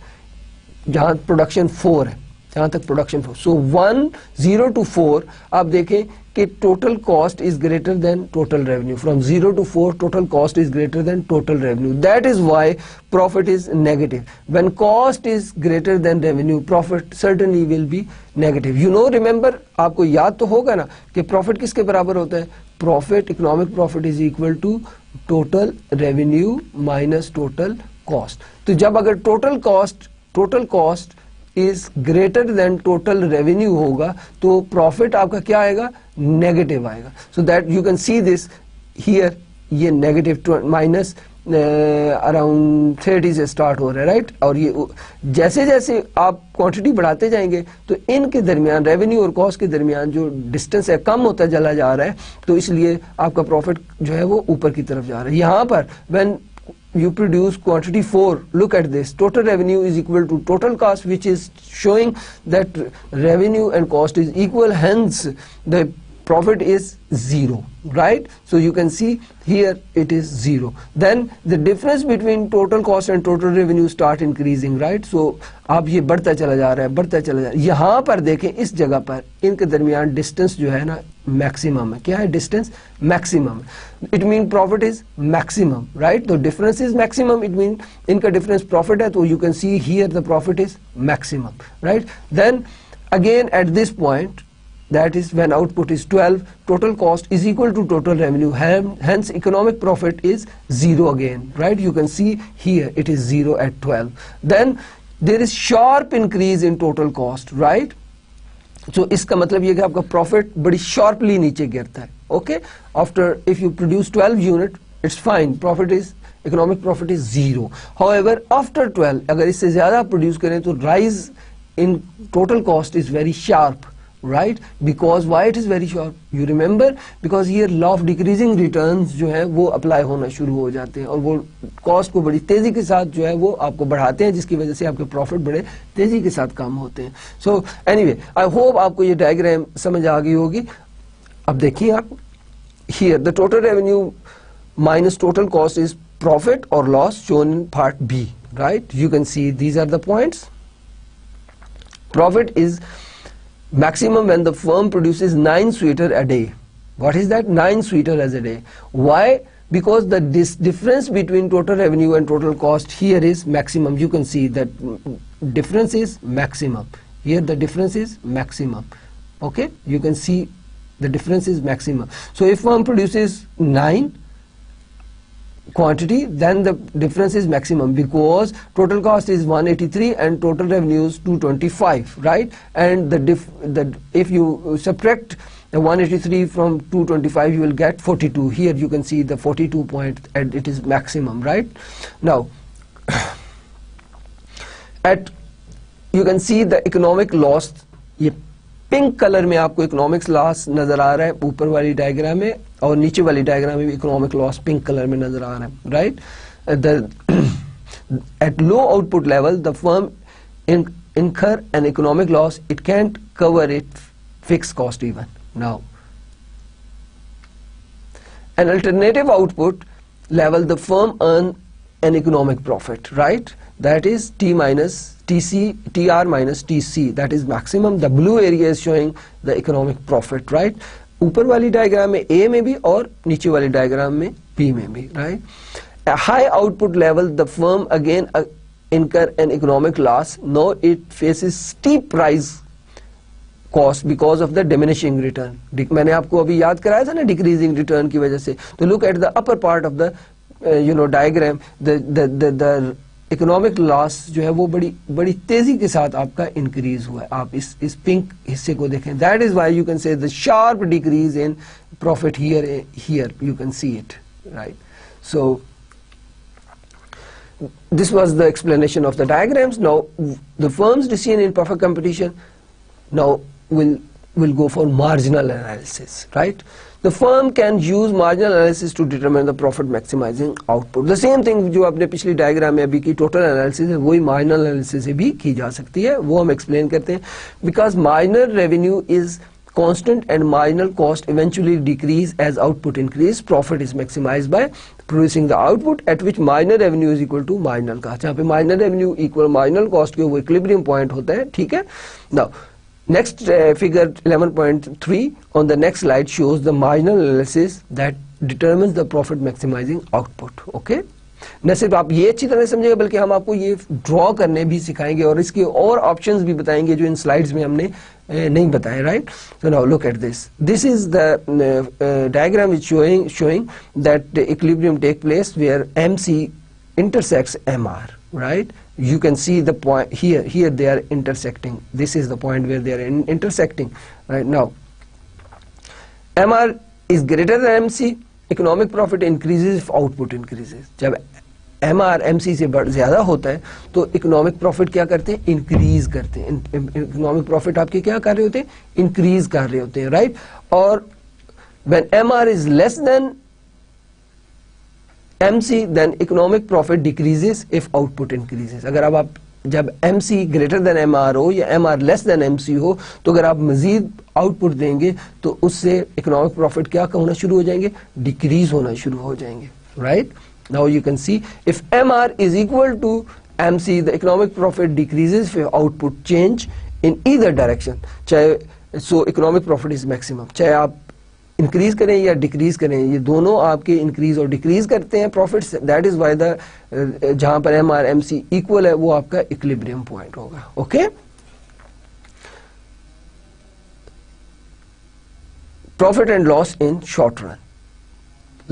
जहां प्रोडक्शन 4 है, जहां तक प्रोडक्शन 4, सो 1 0 to 4 आप देखें कि total cost is greater than total revenue. From 0 to 4 total cost is greater than total revenue. That is why profit is negative. When cost is greater than revenue, profit certainly will be negative. Remember, आपको याद तो होगा ना कि profit किसके बराबर होता है? Profit, economic profit is equal to total revenue minus total cost. तो जब अगर total cost is greater than total revenue होगा तो प्रॉफिट आपका क्या आएगा? नेगेटिव आएगा. So that you can see this here, ये नेगेटिव माइनस अराउंड 30 से स्टार्ट हो रहा है, राइट? और ये जैसे जैसे आप क्वांटिटी बढ़ाते जाएंगे तो इनके दरमियान, रेवेन्यू और कॉस्ट के दरमियान जो डिस्टेंस है कम होता चला जा रहा है, तो इसलिए आपका प्रॉफिट जो है वो ऊपर की तरफ जा रहा है. यहाँ पर when you produce quantity 4, look at this, total revenue is equal to total cost, which is showing that revenue and cost is equal, hence the profit is 0, right? So you can see here it is 0. Then the difference between total cost and total revenue start increasing, right? So अब ये बढ़ता चला जा रहा है, बढ़ता चला जा रहा है. यहाँ पर देखें, इस जगह पर इनके दरमियान डिस्टेंस जो है ना मैक्सिमम है. क्या है distance? Maximum. It mean profit is maximum, right? तो difference is maximum, it mean इनका डिफरेंस प्रॉफिट है, तो you can see here the profit is maximum, right? Then again at this point, that is when output is 12, total cost is equal to total revenue, hence economic profit is 0 again, right? You can see here it is 0 at 12. Then there is sharp increase in total cost, right? So इसका मतलब ये कि आपका profit बड़ी sharply नीचे गिरता है. Okay, after if you produce 12 unit, it's fine, economic profit is 0. However, after 12 अगर इससे ज्यादा produce करें तो rise in total cost is very sharp, right? Because why it is very sharp? You remember, because here law of decreasing returns जो है वो apply होना शुरू हो जाते हैं और वो कॉस्ट को बड़ी तेजी के साथ जो है वो आपको बढ़ाते हैं, जिसकी वजह से आपके प्रॉफिट बड़े तेजी के साथ कम होते हैं. सो एनीवे, आई होप आपको ये डायग्राम समझ आ गई होगी. अब देखिए आप, here the total revenue minus total cost is profit or loss shown in part B, right? You can see these are the points. Profit is maximum when the firm produces 9 sweater a day. What is that? 9 sweater as a day. Why? Because the difference between total revenue and total cost here is maximum. You can see that difference is maximum. Here the difference is maximum. Okay, you can see The difference is maximum. So if firm produces 9 quantity, then the difference is maximum, because total cost is 183 and total revenue is 225, right? And if you subtract the 183 from 225, you will get 42. Here you can see the 42 point, and it is maximum, right? Now you can see the economic loss. ये pink colour में आपको economics loss नजर आ रहा है ऊपर वाली diagram में, और नीचे वाली डायग्राम में भी इकोनॉमिक लॉस पिंक कलर में नजर आ रहा है, right? At low output level, the firm incur an economic loss. It can't cover its fixed cost even. Now, an alternative output level, the firm earn an economic profit, right? That is T minus TC, TR minus TC, that is maximum. The blue area is showing the economic profit, right? ऊपर वाली diagram में A में भी और नीचे वाली diagram में B में भी, right? A high output level, the firm again incur an economic loss. Now it faces steep rise cost because of the diminishing return. मैंने आपको अभी याद कराया था ना decreasing return की वजह से. तो look at the upper part of the diagram. The economic loss जो है वो बड़ी तेजी के साथ आपका इंक्रीज हुआ है. आप इस पिंक हिस्से को देखें. That is why you can say the sharp decrease in profit here you can see it, right? So this was the explanation of the diagrams. Now the firm's decision in perfect competition now will go for marginal analysis, right? The firm can use marginal analysis to determine the profit maximizing output. The same thing जो आपने पिछली diagram में अभी की total analysis है, वही minor analysis से भी की जा सकती है. वो हम एक्सप्लेन करते हैं. Because minor revenue is constant and marginal cost eventually decrease as output increase. Profit is maximized by producing the output at which minor revenue is equal to marginal cost. जहाँ पे minor revenue equal marginal cost के वो equilibrium point होता है, ठीक है? Now next figure 11.3 on the next slide shows the marginal analysis that determines the profit maximizing output. Okay? न सिर्फ आप ये अच्छी तरह समझेंगे बल्कि हम आपको ये ड्रॉ करने भी सिखाएंगे और इसके और ऑप्शंस भी बताएंगे जो इन स्लाइड्स में हमने नहीं बताए, right? So now look at this is the diagram is showing that the equilibrium take place where MC intersects MR, right? You can see the point here they are intersecting. This is the point where they are intersecting, right? Now MR is greater than MC. Economic profit increases if output increases. जब MR MC से ज़्यादा होता है तो economic profit क्या करते हैं? Increase करते हैं. इकोनॉमिक प्रॉफिट आपके क्या कर रहे होते हैं? इंक्रीज कर रहे होते हैं, राइट? और when MR is less than MC then economic profit decreases if output increases. अगर अब आप जब MC ग्रेटर देन MR हो या MR लेस देन MC हो तो अगर आप मजीद आउटपुट देंगे तो उससे इकोनॉमिक प्रॉफिट क्या होना शुरू हो जाएंगे? डिक्रीज होना शुरू हो जाएंगे, right? Now you can see if MR is equal to MC the economic profit decreases if output change in either direction. चाहे so economic profit is maximum. चाहे आप इंक्रीज करें या डिक्रीज करें, ये दोनों आपके इंक्रीज और डिक्रीज करते हैं profits. That is why the जहां पर MR MC इक्वल है वो आपका इक्विलिब्रियम पॉइंट होगा. Okay? Profit and loss in short run.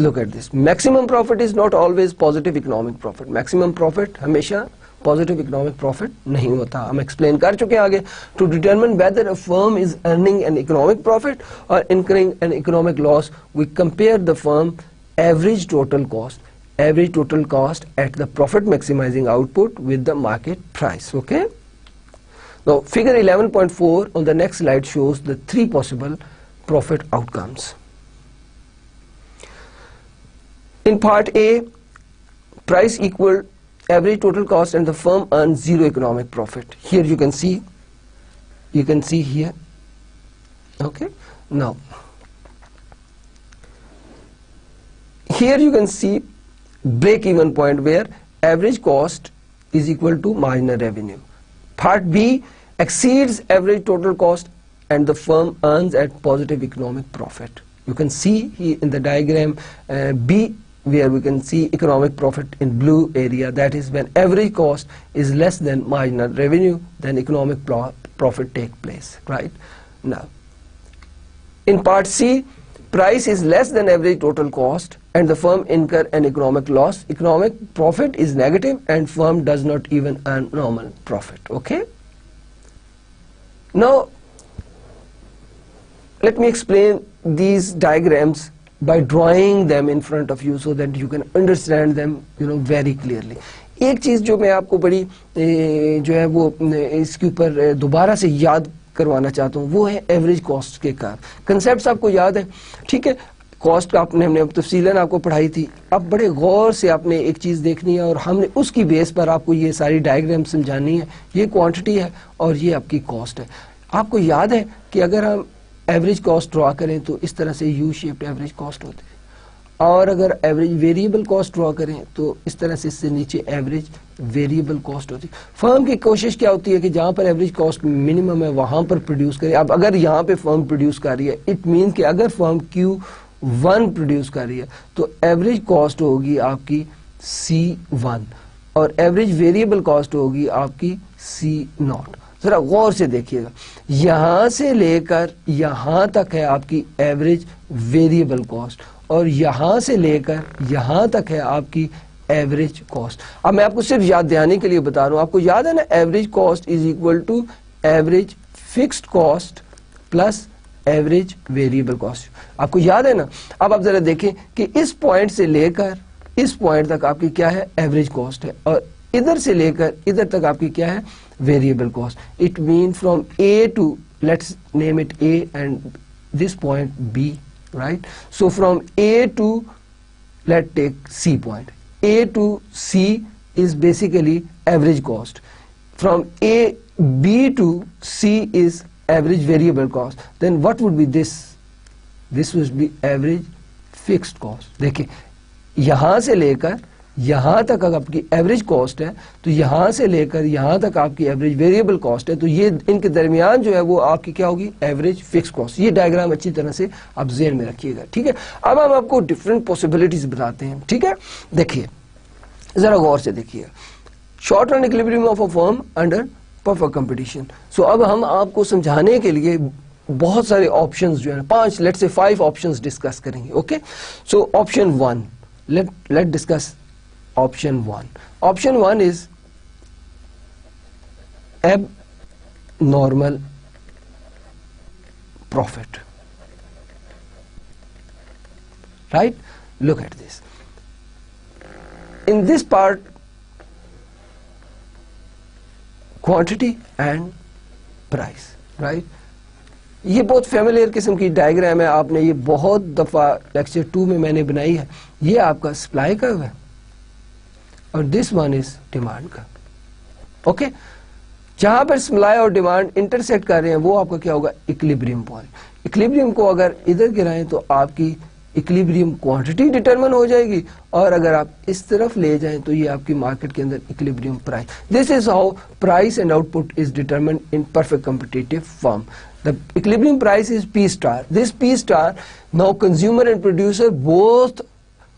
Look at this. Maximum profit is not always positive economic profit. Maximum profit हमेशा positive economic profit नहीं होता. हम explain कर चुके हैं आगे. To determine whether a firm is earning an economic profit or incurring an economic loss, we compare the firm average total cost at the profit maximizing output with the market price. Okay? Now figure 11.4 on the next slide shows the three possible profit outcomes. In part A, price equal average total cost and the firm earns zero economic profit. Here you can see here. Okay? Now here you can see break even point where average cost is equal to marginal revenue. Part B exceeds average total cost and the firm earns at positive economic profit. You can see here in the diagram B where we can see economic profit in blue area. That is when average cost is less than marginal revenue, then economic profit take place, right? Now In part C, price is less than average total cost and the firm incur an economic loss. Economic profit is negative and firm does not even earn normal profit. Okay. Now, let me explain these diagrams by drawing them in front of you so that you can understand them, very clearly. एक चीज जो मैं आपको बड़ी जो है वो इसके ऊपर दोबारा से याद करवाना चाहता हूँ वो है एवरेज कॉस्ट के कर्व. कंसेप्ट्स आपको याद है, ठीक है. कॉस्ट का हमने तफसीलन आपको पढ़ाई थी. अब बड़े गौर से आपने एक चीज देखनी है और हमने उसकी बेस पर आपको ये सारी डायग्राम समझानी है. ये क्वांटिटी है और ये आपकी कॉस्ट है. आपको याद है कि अगर हम एवरेज कॉस्ट ड्रॉ करें तो इस तरह से यू शेप्ड एवरेज कॉस्ट होती है, और अगर एवरेज वेरिएबल कॉस्ट ड्रॉ करें तो इस तरह से इससे नीचे एवरेज वेरिएबल कॉस्ट होती है. फर्म की कोशिश क्या होती है कि जहां पर एवरेज कॉस्ट मिनिमम है वहां पर प्रोड्यूस करे. अब अगर यहां पे फर्म प्रोड्यूस कर रही है, इट मीन कि अगर फर्म Q1 प्रोड्यूस कर रही है तो एवरेज कॉस्ट होगी आपकी C1 और एवरेज वेरिएबल कॉस्ट होगी आपकी C0. जरा गौर से देखिएगा, यहां से लेकर यहां तक है आपकी एवरेज वेरिएबल कॉस्ट और यहां से लेकर यहां तक है आपकी एवरेज कॉस्ट. अब मैं आपको सिर्फ याद दिलाने के लिए बता रहा हूं. आपको याद है ना, average cost is equal to average fixed cost plus average variable cost. आपको याद है ना. अब आप जरा देखें कि इस पॉइंट से लेकर इस पॉइंट तक आपकी क्या है, एवरेज कॉस्ट है, और इधर से लेकर इधर तक आपकी क्या है, variable cost. It mean from A to, let's name it A and this point B, right? So from A to, let's take C point. A to C is basically average cost. From B to C is average variable cost. Then what would be this? This would be average fixed cost. देखिए, यहां से लेकर यहां तक अगर आपकी average cost है तो यहां से लेकर यहां तक आपकी एवरेज वेरिएबल कॉस्ट है, तो ये इनके दरमियान जो है वो आपकी क्या होगी, एवरेज फिक्स कॉस्ट. ये डायग्राम अच्छी तरह से आप ज़हन में रखिएगा, ठीक है. अब हम आपको डिफरेंट पॉसिबिलिटीज बताते हैं, ठीक है. देखिए जरा गौर से देखिए, short run equilibrium of a firm under perfect competition. So अब हम आपको समझाने के लिए बहुत सारे ऑप्शंस जो है 5, लेट्स से 5 ऑप्शंस डिस्कस करेंगे. Okay. So option 1, let discuss option 1. Option 1 is abnormal profit. Right? Look at this. In this part, quantity and price. Right? ये बहुत फेमिलियर किस्म की डायग्राम है, आपने ये बहुत दफा लेक्चर 2 में मैंने बनाई है. ये आपका सप्लाई कर्व है और दिस वन इज डिमांड का. ओके. जहां पर सप्लाई और डिमांड इंटरसेक्ट कर रहे हैं वो आपका क्या होगा, इक्विलिब्रियम पॉइंट. इक्विलिब्रियम को अगर इधर गिराएं तो आपकी इक्विलिब्रियम क्वांटिटी डिटरमिन हो जाएगी, और अगर आप इस तरफ ले जाएं तो ये आपकी मार्केट के अंदर equilibrium price. This is how price and output is determined in perfect competitive firm. The equilibrium price is P star. This P star, now consumer and producer both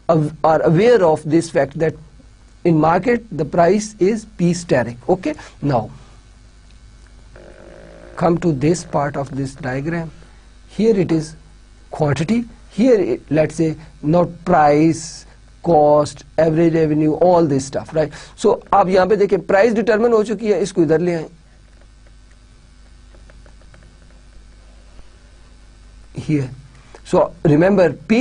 are aware of this fact that in market the price is P steric. Okay. Now come to this part of this diagram. Here it is quantity. Here let's say not price, cost, average revenue, all this stuff, right? So आप यहाँ पे देखिए price determine हो चुकी है, इसको इधर ले आए. Here. So remember P,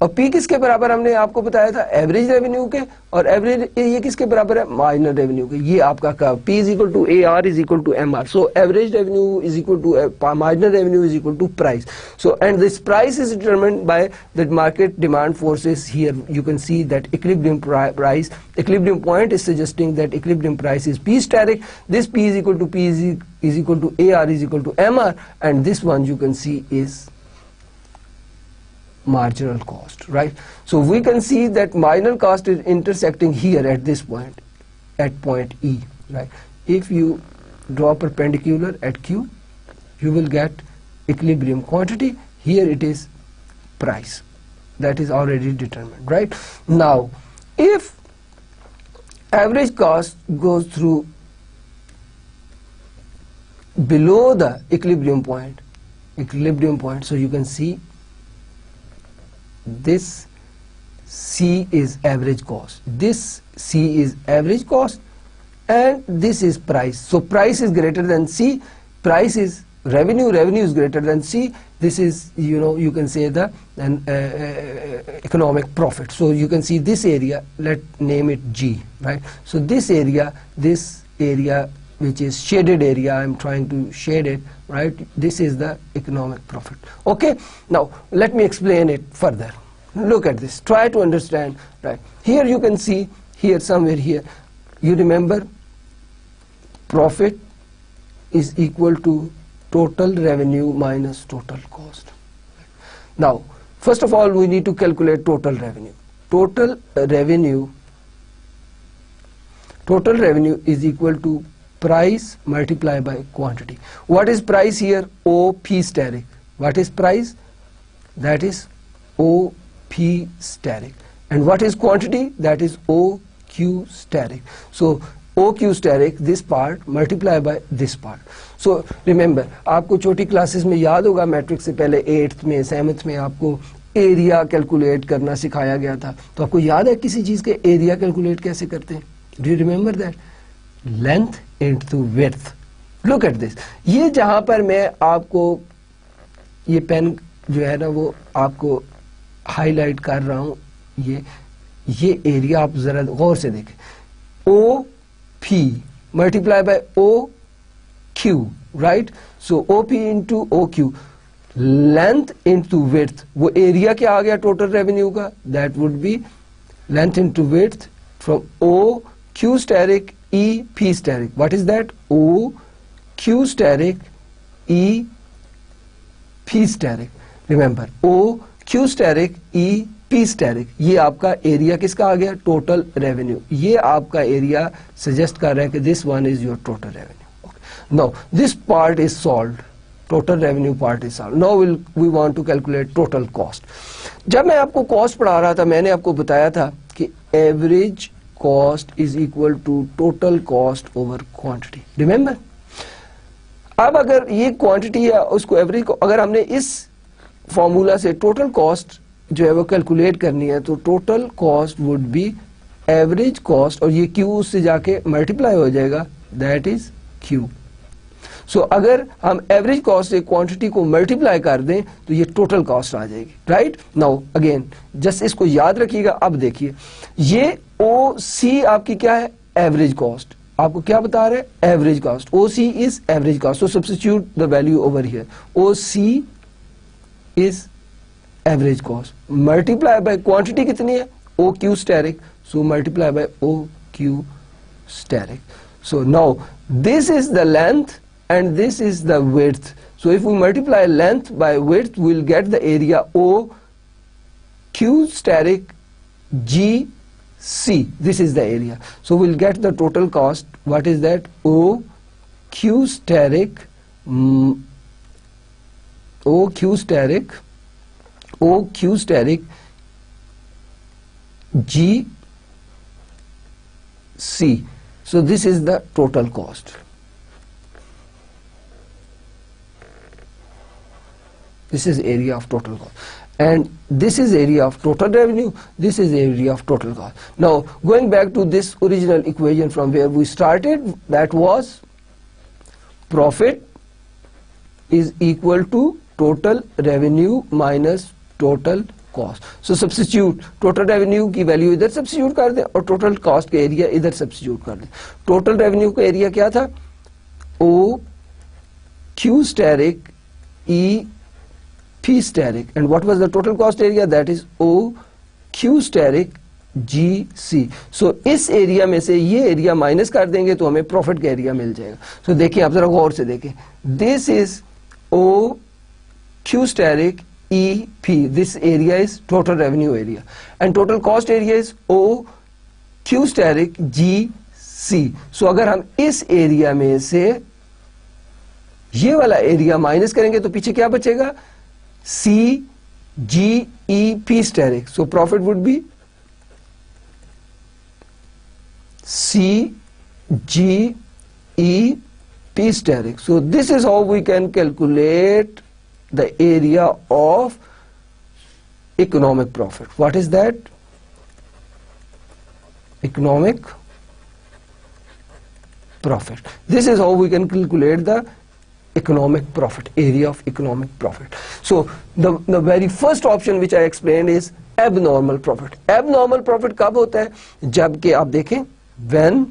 और P किसके बराबर हमने आपको बताया था, एवरेज रेवेन्यू के, और एवरेज ये किसके बराबर है, मार्जिनल रेवेन्यू के. ये आपका curve P is equal to AR is equal to MR. So average revenue is equal to marginal revenue is equal to price. So and this price is determined by the market demand forces. Here you can see that equilibrium price, equilibrium point is suggesting that equilibrium price is P steric. दिस P is equal to P is equal to AR is equal to MR, and this one you can see is marginal cost, right? So we can see that marginal cost is intersecting here at this point, at point E, right? If you draw perpendicular at Q, you will get equilibrium quantity. Here it is price, that is already determined, right? Now if average cost goes through below the equilibrium point, equilibrium point. So you can see this C is average cost, this C is average cost, and this is price. So price is greater than C, price is revenue, revenue is greater than C. This is, you can say the economic profit. So you can see this area, let's name it G, right? So this area which is shaded area, I'm trying to shade it, right? This is the economic profit. Okay, now let me explain it further. Look at this, try to understand, right? Here you can see, here somewhere here, you remember profit is equal to total revenue minus total cost. Now, first of all, we need to calculate total revenue. Total revenue is equal to price multiplied by quantity. What is price here? OP steric. What is price? That is OP steric. And what is quantity? That is OQ steric. So OQ steric, this part multiplied by this part. So remember, आपको छोटी classes में याद होगा, matric से पहले 8th में 7th में आपको एरिया कैलकुलेट करना सिखाया गया था. तो आपको याद है किसी चीज के एरिया कैलकुलेट कैसे करते हैं? Do you remember that? Length into width. Look at this. ये जहां पर मैं आपको ये पेन जो है ना वो आपको हाईलाइट कर रहा हूं, ये एरिया आप जरा गौर से देखें. ओ P multiply by OQ, right? So OP into OQ, length into width. वो एरिया क्या आ गया टोटल रेवेन्यू का? That would be length into width from OQ steric EP steric. What is that? OQ steric EP steric. Remember, OQ steric EP asterisk. ये आपका area किसका आ गया? Total revenue. ये आपका एरिया सजेस्ट कर रहा है कि this one is your total revenue. Now this part is solved. Total revenue part is solved. Now we want to calculate total cost. जब मैं आपको कॉस्ट पढ़ा रहा था, मैंने आपको बताया था कि average cost is equal to total cost over quantity. Remember? अब अगर ये क्वांटिटी है उसको एवरेज को अगर हमने इस फॉर्मूला से टोटल कॉस्ट जो है वो कैलकुलेट करनी है, तो total cost would be average cost, और ये क्यू उससे जाके मल्टीप्लाई हो जाएगा, दैट इज क्यू. सो अगर हम एवरेज कॉस्ट से क्वांटिटी को मल्टीप्लाई कर दें तो ये टोटल कॉस्ट आ जाएगी. राइट नाउ अगेन जस्ट इसको याद रखिएगा. अब देखिए ये ओ सी आपकी क्या है? Average cost. आपको क्या बता रहे हैं? Average cost. O C is average cost. So substitute the value over here. O C is average cost multiply by quantity कितनी है? OQ steric. So multiply by OQ steric. So now this is the length and this is the width. So if we multiply length by width, we'll get the area OQ steric GC. This is the area. So we'll get the total cost. What is that? OQ steric GC. So this is the total cost. This is area of total cost. And this is area of total revenue. This is area of total cost. Now going back to this original equation from where we started, that was profit is equal to total revenue minus total cost. So substitute total revenue की value इधर substitute कर दें और total cost का area इधर substitute कर दें. Total revenue का एरिया क्या था? OQ steric EP steric. And what was the total cost area? That is OQ steric GC. So इस एरिया में से ये एरिया माइनस कर देंगे तो हमें प्रॉफिट का एरिया मिल जाएगा. So देखिए आप जरा गौर से देखें. This is OQ steric EP. This area is total revenue area and total cost area is OQ steric GC. So अगर हम इस एरिया में से ये वाला एरिया माइनस करेंगे तो पीछे क्या बचेगा? CGEP steric. So profit would be CGEP steric. So this is how we can calculate the area of economic profit. What is that? Economic profit. This is how we can calculate the economic profit, area of economic profit. So the very first option which I explained is abnormal profit. Abnormal profit कब होता है? जबकि आप देखें when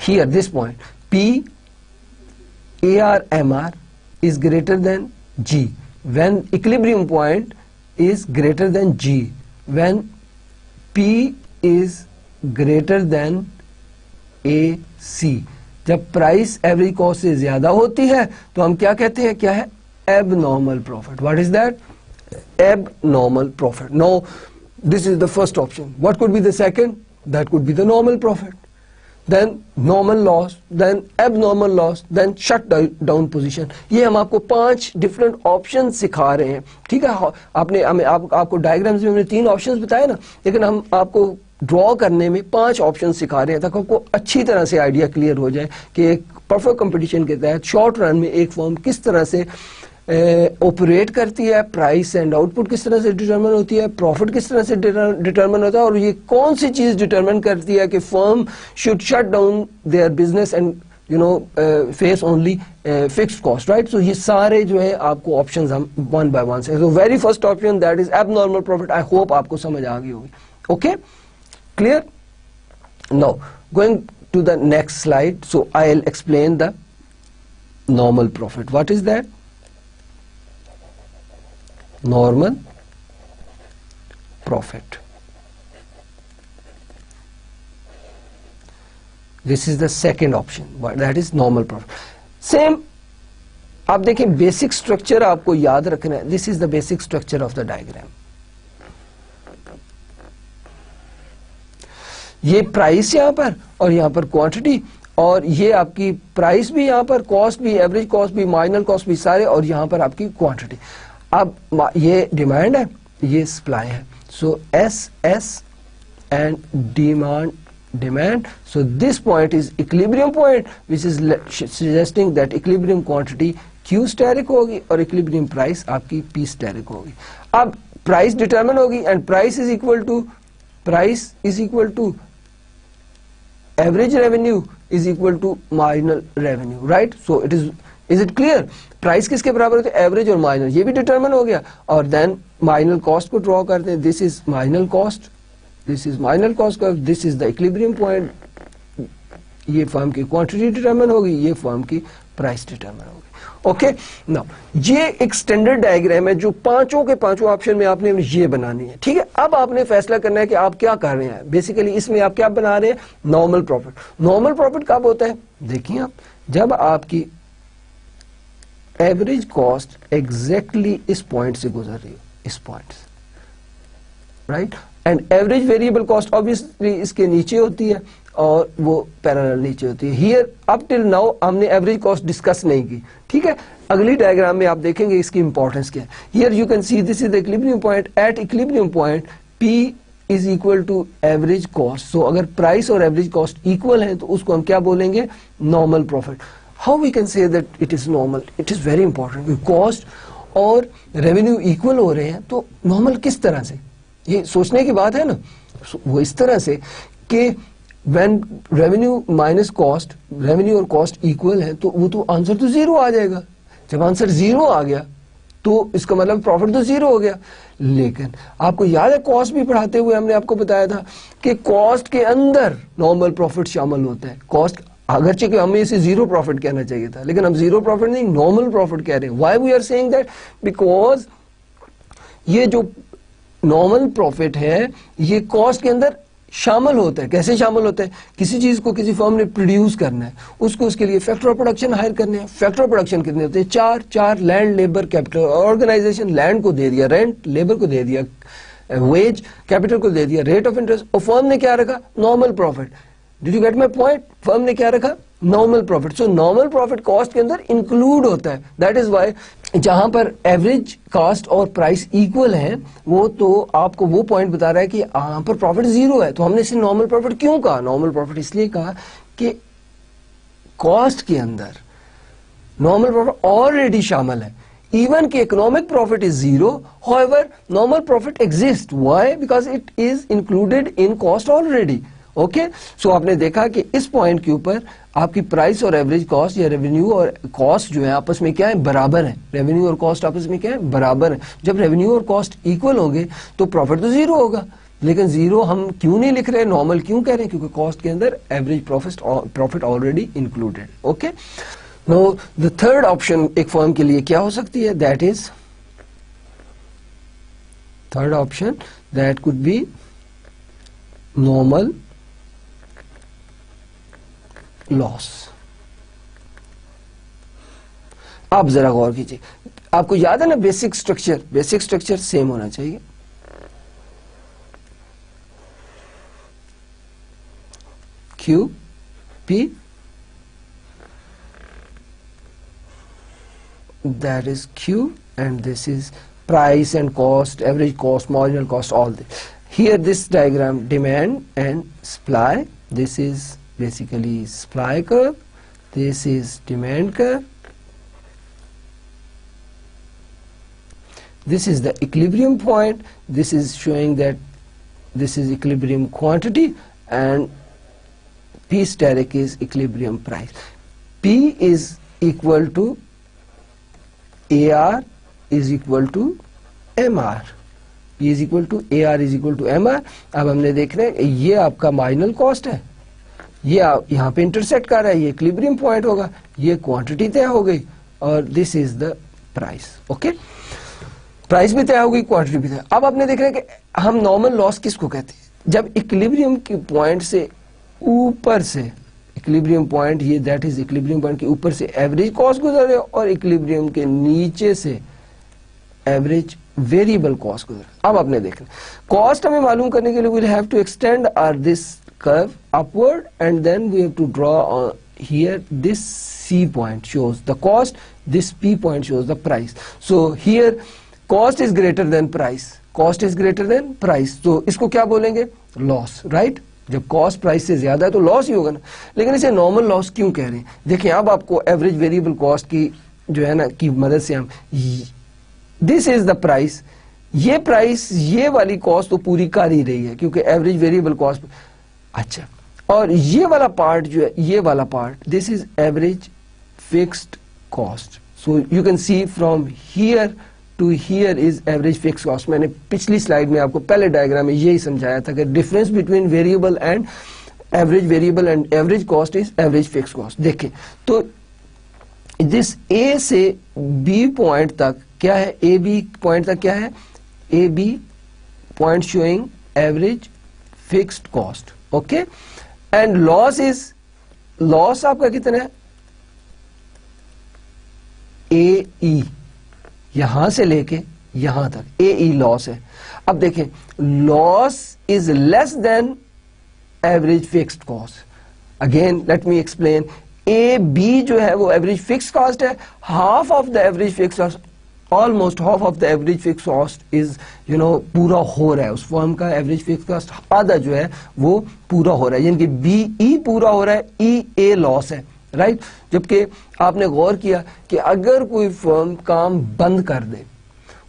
here this point P AR/MR is greater than G, when equilibrium point is greater than G, when P is greater than AC, जब price average cost से ज्यादा होती है तो हम क्या कहते हैं, क्या है? Abnormal profit. What is that? Abnormal profit. Now this is the first option. What could be the second? That could be the normal profit. Then normal loss, then abnormal loss, then shut down position. ये हम आपको 5 different option सिखा रहे हैं. ठीक है, आपने आपको डायग्राम्स में हमने 3 ऑप्शंस बताए ना, लेकिन हम आपको ड्रॉ करने में 5 ऑप्शन सिखा रहे हैं ताकि आपको अच्छी तरह से आइडिया क्लियर हो जाए कि एक परफेक्ट कंपटीशन के तहत शॉर्ट रन में एक फर्म किस तरह से ऑपरेट करती है, प्राइस एंड आउटपुट किस तरह से डिटरमिन होती है, प्रॉफिट किस तरह से डिटरमिन होता है, और ये कौन सी चीज डिटरमिन करती है कि firm should shut down their business and face only fixed cost. Right. So ये सारे जो है आपको ऑप्शंस हम 1 by 1 से. So very first option that is abnormal profit. I hope आपको समझ आ गई होगी. Okay, clear? Now going to the next slide, so I'll explain the normal profit. What is that? Normal profit. This is the second option. That is normal profit. Same, आप देखें basic structure आपको याद रखना है. This is the basic structure of the diagram. ये price यहाँ पर और यहाँ पर क्वांटिटी, और ये आपकी प्राइस भी यहाँ पर, कॉस्ट भी, एवरेज कॉस्ट भी, मार्जिनल कॉस्ट भी सारे, और यहाँ पर आपकी क्वांटिटी. अब ये डिमांड है, ये सप्लाई है. So S and demand. So this point is equilibrium point which is suggesting that equilibrium quantity Q asterisk होगी और इक्विलिब्रियम प्राइस आपकी पी स्टेरिक होगी. अब प्राइस डिटरमिन होगी and price is equal to average revenue is equal to marginal revenue. Right? So is it clear? Price किसके बराबर होते हैं? एवरेज और मार्जिनल. ये भी डिटरमिन हो गया. और देन मार्जिनल कॉस्ट को ड्रॉ करते हैं. This is marginal cost, this is marginal cost curve, this is the equilibrium point. ये फर्म की क्वांटिटी डिटरमिन होगी, ये फर्म की प्राइस डिटरमिन होगी. ओके, नाउ ये एक स्टैंडर्ड डायग्राम है जो पांचों के पांचों ऑप्शन में आपने ये बनानी है. ठीक है, अब आपने फैसला करना है कि आप क्या कर रहे हैं. बेसिकली इसमें आप क्या बना रहे हैं? Normal profit. नॉर्मल प्रॉफिट कब होता है? देखिए आप, जब आपकी एवरेज कॉस्ट एग्जैक्टली इस पॉइंट से गुजर रही हो, इस पॉइंट से. Right. And average variable cost obviously इसके नीचे होती है और वो पैरेलल नीचे होती है. हियर अप टिल नाउ हमने एवरेज कॉस्ट डिस्कस नहीं की. ठीक है, अगली डायग्राम में आप देखेंगे इसकी इंपॉर्टेंस क्या है. Here you can see this is the equilibrium point. At equilibrium point P is equal to average cost. So अगर प्राइस और एवरेज कॉस्ट इक्वल है तो उसको हम क्या बोलेंगे? Normal profit. How we can say that it is normal? It is very important. Cost और revenue equal हो रहे हैं तो नॉर्मल किस तरह से? ये सोचने की बात है ना. वो इस तरह से कि when revenue minus cost, revenue और cost equal है तो वो तो आंसर तो 0 आ जाएगा. जब आंसर 0 आ गया तो इसका मतलब प्रॉफिट तो 0 हो गया. लेकिन आपको याद है कॉस्ट भी पढ़ाते हुए हमने आपको बताया था कि कॉस्ट के अंदर नॉर्मल प्रॉफिट शामिल होता है. कॉस्ट अगरचे कि हमें इसे 0 प्रॉफिट कहना चाहिए था, लेकिन हम 0 प्रॉफिट नहीं, नॉर्मल प्रॉफिट कह रहे हैं. Why we are saying that? Because ये जो नॉर्मल प्रॉफिट है ये कॉस्ट के अंदर शामिल होता है. कैसे शामिल होता है? किसी चीज को किसी फर्म ने प्रोड्यूस करना है, उसको उसके लिए फैक्टर ऑफ प्रोडक्शन हायर करने हैं. फैक्टर ऑफ प्रोडक्शन कितने होते हैं? 4 land, labour, capital. Organisation land को दे दिया रेंट, लेबर को दे दिया वेज, कैपिटल को दे दिया रेट ऑफ इंटरेस्ट, और फर्म ने क्या रखा? Normal profit. Did you get my point? Firm ने क्या रखा? Normal profit. So normal profit cost के अंदर इंक्लूड होता है. दैट इज वाई जहां पर एवरेज कॉस्ट और प्राइस इक्वल है वो तो आपको वो पॉइंट बता रहा है कि यहां पर प्रॉफिट 0 है. तो हमने इसे नॉर्मल प्रॉफिट क्यों कहा? नॉर्मल प्रॉफिट इसलिए कहा कि कॉस्ट के अंदर नॉर्मल प्रॉफिट ऑलरेडी शामिल है. even कि economic profit is zero, however normal profit exists. Why? Because it is included in cost already. Okay so आपने देखा कि इस पॉइंट के ऊपर आपकी प्राइस और एवरेज कॉस्ट या रेवेन्यू और कॉस्ट जो है आपस में क्या है, बराबर है. रेवेन्यू और कॉस्ट आपस में क्या है, बराबर है. जब रेवेन्यू और कॉस्ट इक्वल होंगे तो प्रॉफिट तो जीरो होगा. लेकिन जीरो हम क्यों नहीं लिख रहे, नॉर्मल क्यों कह रहे हैं, क्योंकि कॉस्ट के अंदर average profit already included. Okay now the third option एक फर्म के लिए क्या हो सकती है, that is third option that could B normal loss. आप जरा गौर कीजिए, आपको याद है ना बेसिक स्ट्रक्चर सेम होना चाहिए. Q P, that is Q, and this is price and cost, average cost, marginal cost, all this. Here this diagram, demand and supply, this is basically supply curve, this is demand curve, this is the equilibrium point, this is showing that this is equilibrium quantity, and P steric is equilibrium price. P is equal to AR is equal to MR. P is equal to AR is equal to MR. अब हमने देख रहे हैं ये आपका marginal cost है, ये यहाँ पे इंटरसेक्ट कर रहा है, ये इक्विलिब्रियम पॉइंट होगा, ये क्वांटिटी तय हो गई और this is the price. Okay price भी तय हो गई, क्वांटिटी भी तय. अब आपने देख रहे हैं कि हम नॉर्मल लॉस किसको कहते हैं, जब इक्विलिब्रियम के पॉइंट से ऊपर से, इक्विलिब्रियम पॉइंट ये दैट इज इक्विलिब्रियम पॉइंट के ऊपर से एवरेज कॉस्ट गुजर रहे और इक्विलिब्रियम के नीचे से एवरेज वेरिएबल कॉस्ट गुजर. अब आपने देखना कॉस्ट हमें मालूम करने के लिए we'll have to extend our this curve upward and then we have to draw here this C point shows the cost, this P point shows the price. So here cost is greater than price, cost is greater than price, तो इसको क्या बोलेंगे, loss. Right जब cost price से ज्यादा है तो loss ही होगा ना. लेकिन इसे नॉर्मल लॉस क्यों कह रहे हैं, देखिए अब आपको एवरेज वेरिएबल कॉस्ट की जो है ना की मदद से हम, दिस इज द प्राइस, ये प्राइस ये वाली कॉस्ट तो पूरी कर ही रही है क्योंकि एवरेज वेरिएबल कॉस्ट. अच्छा और ये वाला पार्ट जो है, ये वाला part, this is average fixed cost. So you can see from here to here is average fix cost. मैंने पिछली स्लाइड में आपको पहले डायग्राम में यही समझाया था कि difference between variable and average variable and average cost is average fix cost. देखें तो दिस ए से बी पॉइंट तक क्या है, ए बी पॉइंट तक क्या है, A B point showing average fixed cost. Okay and loss is, loss आपका कितना है, ए ई, यहां से लेके यहां तक ए ई लॉस है. अब देखें loss is less than average fixed cost. Again let me explain, A B जो है वो एवरेज फिक्स कॉस्ट है, half of the average fix cost, almost half of the average fix cost is you know पूरा हो रहा है, उस firm का एवरेज फिक्स कॉस्ट आधा जो है वो पूरा हो रहा है, यानी कि बी ई पूरा हो रहा है, ई ए लॉस है. राइट जबकि आपने गौर किया कि अगर कोई फर्म काम बंद कर दे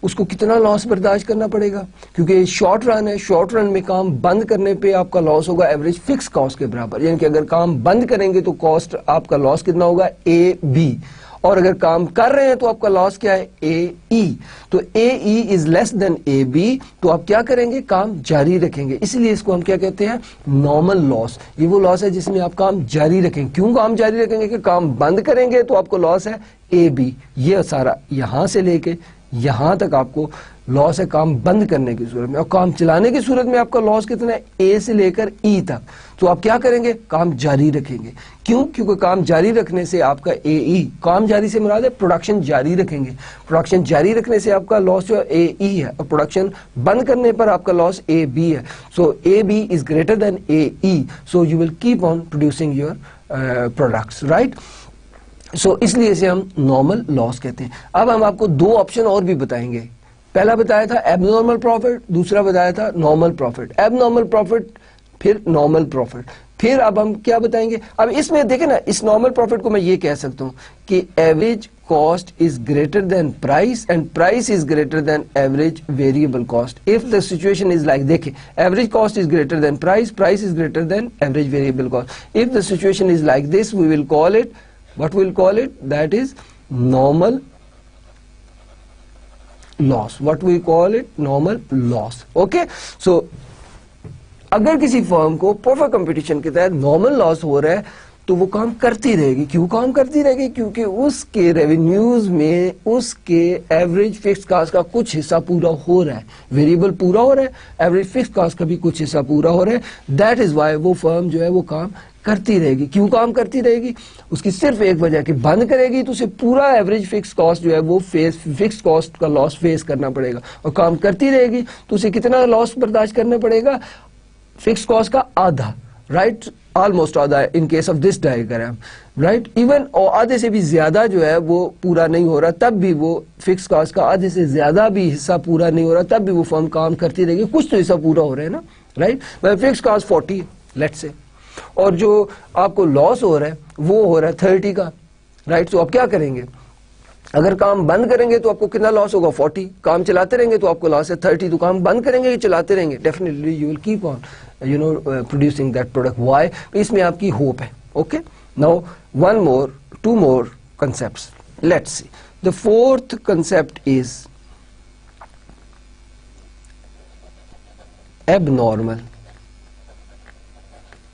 उसको कितना लॉस बर्दाश्त करना पड़ेगा, क्योंकि शॉर्ट रन है, शॉर्ट रन में काम बंद करने पे आपका लॉस होगा एवरेज फिक्स कॉस्ट के बराबर. यानी कि अगर काम बंद करेंगे तो कॉस्ट आपका लॉस कितना होगा, ए बी, और अगर काम कर रहे हैं तो आपका लॉस क्या है, ए ई. तो A E is less than A B, तो आप क्या करेंगे, काम जारी रखेंगे. इसलिए इसको हम क्या कहते हैं, नॉर्मल लॉस. ये वो लॉस है जिसमें आप काम जारी रखेंगे. क्यों काम जारी रखेंगे, कि काम बंद करेंगे तो आपको लॉस है ए बी. ये सारा यहां से लेके यहां तक आपको लॉस है काम बंद करने की सूरत में, और काम चलाने की सूरत में आपका लॉस कितना है, ए से लेकर ई तक. तो आप क्या करेंगे, काम जारी रखेंगे. क्यों, क्योंकि काम जारी रखने से आपका ए ई, काम जारी से मुराद है प्रोडक्शन जारी रखेंगे, प्रोडक्शन जारी रखने से आपका लॉस जो ए ई है, और प्रोडक्शन बंद करने पर आपका लॉस ए बी है. So A B is greater than A E, so you will keep on producing your products. Right so इसलिए इसे हम नॉर्मल लॉस कहते हैं. अब हम आपको दो ऑप्शन और भी बताएंगे. पहला बताया था एबनॉर्मल प्रॉफिट, दूसरा बताया था नॉर्मल प्रॉफिट. एबनॉर्मल प्रॉफिट फिर नॉर्मल प्रॉफिट. फिर अब हम क्या बताएंगे, अब इसमें देखें ना, इस नॉर्मल प्रॉफिट को मैं ये कह सकता हूँ कि average cost is greater than price and price is greater than average variable cost. If the situation is like, देखिए average cost is greater than price, price is greater than average variable cost. If the situation is like this, we will call it, what we will call it, that is normal loss, what we call it, normal loss. Okay, so अगर किसी firm को perfect competition के तहत normal loss हो रहा है तो वो काम करती रहेगी। क्यों काम करती रहेगी? क्योंकि उसके रेवेन्यूज में उसके एवरेज फिक्स कॉस्ट का कुछ हिस्सा पूरा हो रहा है, वेरिएबल पूरा हो रहा है, एवरेज फिक्स कॉस्ट का भी कुछ हिस्सा पूरा हो रहा है। दैट इज वाई वो फर्म जो है वो काम करती रहेगी। क्यों काम करती रहेगी? उसकी सिर्फ एक वजह कि बंद करेगी तो उसे पूरा एवरेज फिक्स कॉस्ट जो है वो फिक्स कॉस्ट का लॉस फेस करना पड़ेगा, और काम करती रहेगी तो उसे कितना लॉस बर्दाश्त करना पड़ेगा? फिक्स कॉस्ट का आधा, राइट, ऑलमोस्ट आधा in case of this diagram, right, even और आधे से भी ज्यादा जो है वो पूरा नहीं हो रहा, तब भी वो फिक्स कॉस्ट का आधे से ज्यादा भी हिस्सा पूरा नहीं हो रहा, तब भी वो फर्म काम करती रहेगी, कुछ तो हिस्सा पूरा हो रहा है ना, right. Fix cost 40 let's say, और जो आपको लॉस हो रहा है वो हो रहा है 30 का, राइट। तो आप क्या करेंगे? अगर काम बंद करेंगे तो आपको कितना लॉस होगा? 40। काम चलाते रहेंगे तो आपको लॉस है 30। तो काम बंद करेंगे, चलाते रहेंगे, definitely you will keep on producing that product. Why? इसमें आपकी होप है। Okay, now two more concepts. Let's see. The fourth concept is abnormal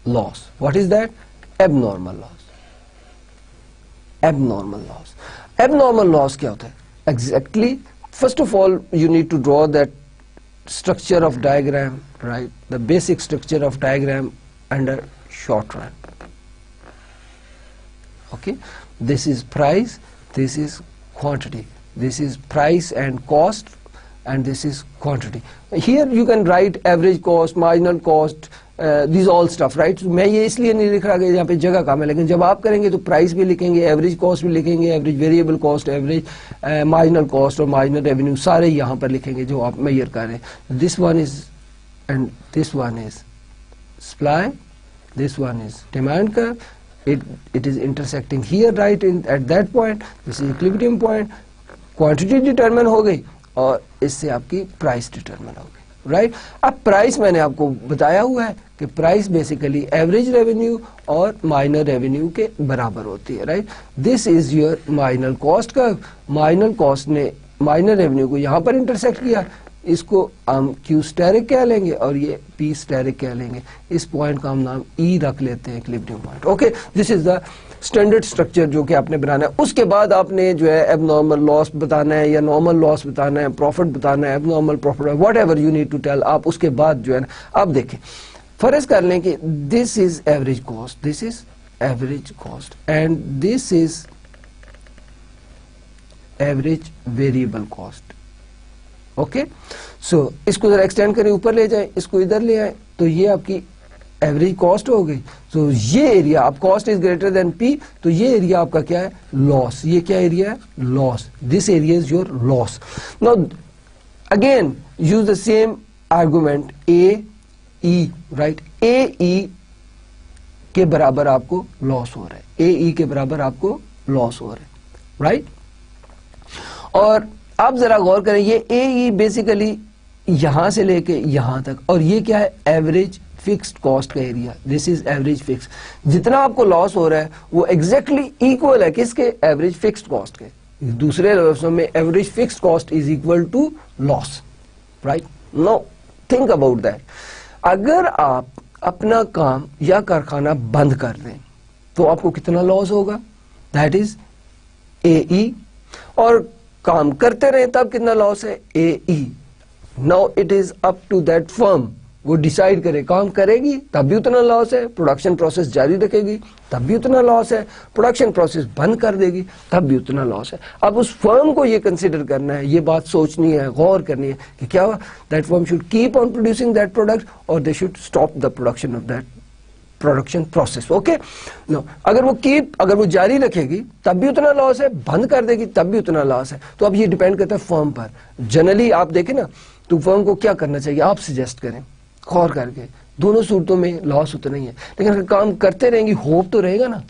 loss. What is that? Abnormal loss. Abnormal loss. Abnormal loss क्या होता है? Exactly. First of all, you need to draw that structure of diagram, right? The basic structure of diagram under short run. Okay, this is price, this is quantity, this is price and cost, and this is quantity. Here you can write average cost, marginal cost, these all stuff, right? मैं ये इसलिए नहीं लिख रहा कि यहाँ पे जगह कम है, लेकिन जब आप करेंगे तो प्राइस भी लिखेंगे, एवरेज कॉस्ट भी लिखेंगे, average variable cost, average marginal cost और मार्जिनल रेवेन्यू सारे यहाँ पर लिखेंगे जो आप मेजर कर रहे हैं. This one is and this one is supply, this one is demand curve. It is intersecting here, right, at that point. This is equilibrium point. Quantity determine हो गई और इससे आपकी प्राइस डिटरमिन हो गई, राइट. अब प्राइस मैंने आपको बताया हुआ है कि प्राइस बेसिकली एवरेज रेवेन्यू और माइनर रेवेन्यू के बराबर होती है, right. This is your minor cost curve. Minor cost ने माइनर रेवेन्यू को यहाँ पर इंटरसेक्ट किया, इसको हम क्यू स्टेरिक कह लेंगे और ये पी स्टेरिक कह लेंगे. इस पॉइंट का हम नाम ई रख लेते हैं, equilibrium point. Okay, this is the standard structure जो कि आपने बनाना है. उसके बाद आपने जो है एबनॉर्मल लॉस बताना है या नॉर्मल लॉस बताना है, प्रॉफिट बताना है, abnormal profit, whatever you need to tell. आप उसके बाद जो है ना, अब देखें, फर्ज कर लें कि this is average cost, this is average cost and this is average variable cost. Okay, so इसको जरा एक्सटेंड करें, ऊपर ले जाएं, इसको इधर ले आए, तो ये आपकी एवरेज कॉस्ट हो गई. सो ये एरिया, आप cost is greater then P, तो ये एरिया आपका क्या है? लॉस. ये क्या एरिया है? Loss. This area is your loss. Now again use the same argument, A E, right. A E के बराबर आपको लॉस हो रहा है, ए ई के बराबर आपको लॉस हो रहा है, राइट. और आप जरा गौर करें, ये ए ई बेसिकली यहां से लेके यहां तक, और ये क्या है? एवरेज फिक्स्ड कॉस्ट का area. This is average fix. जितना आपको लॉस हो रहा है वो एग्जैक्टली इक्वल है किसके? एवरेज फिक्स्ड कॉस्ट के. दूसरे लफ्जों में average fixed cost is equal to loss, right. No, think about that. अगर आप अपना काम या कारखाना बंद कर दें तो आपको कितना लॉस होगा? That is A E. और काम करते रहे तब कितना लॉस है? A E. Now it is up to that firm, वो डिसाइड करे. काम करेगी तब भी उतना लॉस है, प्रोडक्शन प्रोसेस जारी रखेगी तब भी उतना लॉस है, प्रोडक्शन प्रोसेस बंद कर देगी तब भी उतना लॉस है. अब उस फर्म को ये कंसिडर करना है, ये बात सोचनी है, गौर करनी है कि क्या that firm should keep on producing that product और they should stop the production of that production process. Okay, no, अगर वो जारी रखेगी तब भी उतना लॉस है, बंद कर देगी तब भी उतना लॉस है. तो अब ये डिपेंड करता है फर्म पर. जनरली आप देखें ना, तो फर्म को क्या करना चाहिए? आप सजेस्ट करें गौर करके दोनों सूरतों में लॉस उतना ही है। लेकिन अगर काम करते रहेंगे, होप तो रहेगा ना,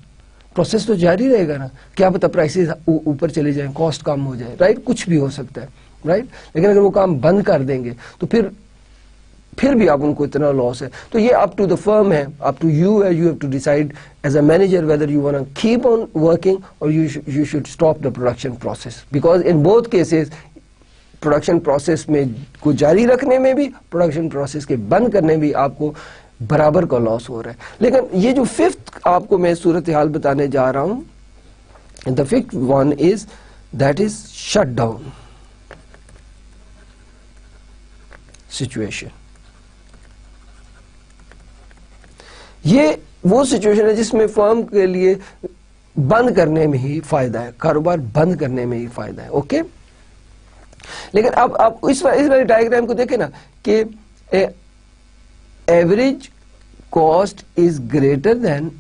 प्रोसेस तो जारी रहेगा ना, क्या पता प्राइसेस ऊपर चले जाएं, कॉस्ट कम हो जाए, राइट, कुछ भी हो सकता है, राइट। लेकिन अगर वो काम बंद कर देंगे तो फिर भी आप उनको इतना लॉस है। तो ये अप टू द फर्म है, अप टू यू है, you have to decide as a manager whether you want to keep on working और you should stop the production process, because in both cases production process में को जारी रखने में भी, production process के बंद करने में भी आपको बराबर का लॉस हो रहा है। लेकिन ये जो फिफ्थ आपको मैं सूरत हाल बताने जा रहा हूं, the fifth one is that is shut down situation. ये वो सिचुएशन है जिसमें फर्म के लिए बंद करने में ही फायदा है, कारोबार बंद करने में ही फायदा है, ओके। लेकिन अब आप इस वाले डायग्राम को देखें ना कि average cost is greater than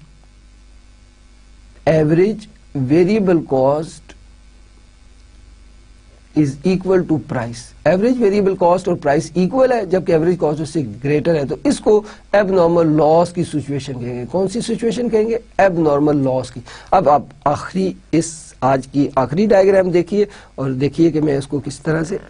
average variable cost is equal to price. Average variable cost और प्राइस इक्वल है जबकि एवरेज कॉस्ट उससे ग्रेटर है, तो इसको एबनॉर्मल लॉस की सिचुएशन कहेंगे। कौन सी सिचुएशन कहेंगे? एबनॉर्मल लॉस की। अब आप आखिरी इस आज की आखिरी डायग्राम देखिए और देखिए कि मैं इसको किस तरह से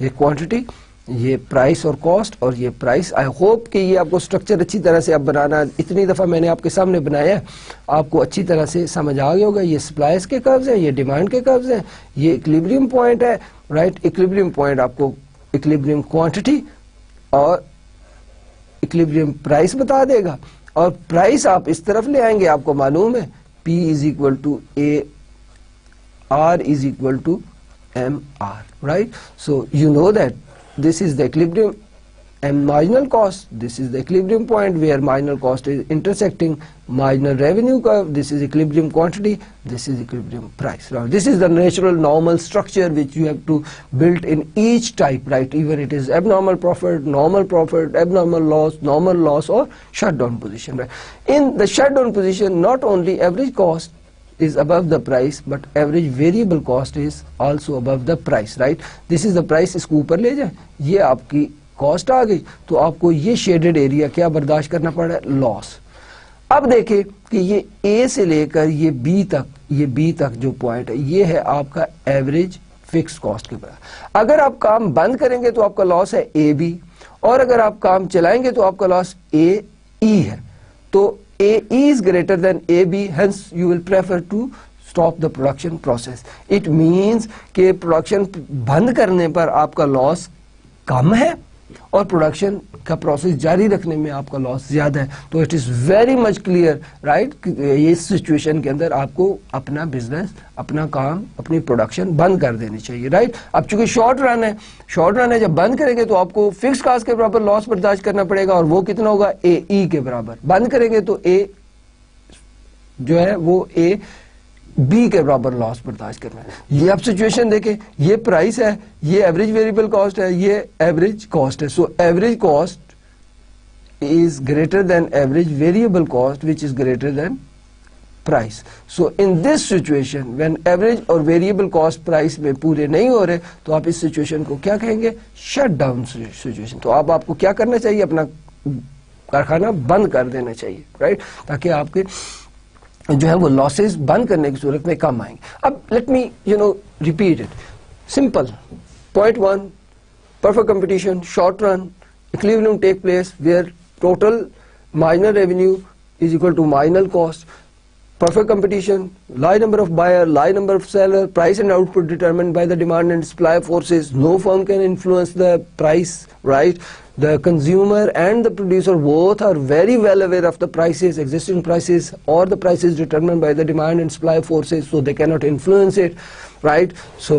ये क्वांटिटी, ये प्राइस और कॉस्ट और ये प्राइस। आई होप कि ये आपको स्ट्रक्चर अच्छी तरह से अब बनाना, इतनी दफ़ा मैंने आपके सामने बनाया, आपको अच्छी तरह से समझ आ गया होगा। ये सप्लाइज के कर्व्स हैं, ये डिमांड के कर्व्स हैं, ये इक्विलिब्रियम पॉइंट है, राइट। इक्विलिब्रियम पॉइंट आपको इक्विलिब्रियम क्वांटिटी और इक्विलिब्रियम प्राइस बता देगा, और प्राइस आप इस तरफ ले आएंगे, आपको मालूम है P is equal to A, R is equal to MR, right? So you know that this is the equilibrium and marginal cost. This is the equilibrium point where marginal cost is intersecting marginal revenue curve. This is equilibrium quantity. This is equilibrium price. Now this is the natural normal structure which you have to build in each type, right? Even it is abnormal profit, abnormal loss or shutdown position, right? In the shutdown position, not only average cost is above the price but average variable cost is also above the price, right? This is the price, इसको ऊपर ले जाए, ये आपकी cost आ गई, तो आपको ये शेडेड एरिया क्या बर्दाश्त करना पड़ रहा है? लॉस। अब देखें कि ये A से लेकर ये B तक जो पॉइंट है, ये है आपका एवरेज फिक्स कॉस्ट के बराबर। अगर आप काम बंद करेंगे तो आपका लॉस है AB, और अगर आप काम चलाएंगे तो आपका लॉस AE है। तो AE is greater than AB, hence you will prefer to stop the production process. It means कि प्रोडक्शन बंद करने पर आपका लॉस कम है और प्रोडक्शन का प्रोसेस जारी रखने में आपका लॉस ज्यादा है। तो it is very much clear, right, इस सिचुएशन के अंदर आपको अपना बिजनेस, अपना काम, अपनी प्रोडक्शन बंद कर देनी चाहिए, राइट। अब चूंकि शॉर्ट रन है, जब बंद करेंगे तो आपको फिक्स कॉस्ट के बराबर लॉस बर्दाश्त करना पड़ेगा, और वो कितना होगा? AE के बराबर। बंद करेंगे तो A जो है वो B के बराबर लॉस बर्दाश्त करना है। ये आप सिचुएशन देखें, ये प्राइस है, ये एवरेज वेरिएबल कॉस्ट है, ये एवरेज कॉस्ट है। So average cost is greater than average variable cost which is greater than price. So in this situation when average और वेरिएबल कॉस्ट प्राइस में पूरे नहीं हो रहे, तो आप इस सिचुएशन को क्या कहेंगे? Shut down situation. तो अब आपको क्या करना चाहिए? अपना कारखाना बंद कर देना चाहिए, राइट, ताकि आपके जो है वो लॉसेस बंद करने की सूरत में कम आएंगे। अब let me repeat it simple. Point 1, perfect competition, short run, equilibrium take place where total marginal revenue is equal to marginal cost. Perfect competition, large number of buyer, large number of seller, price and output determined by the demand and supply forces. No firm can influence the price, right? The consumer and the producer both are very well aware of the prices, existing prices, or the prices determined by the demand and supply forces, so they cannot influence it, right? So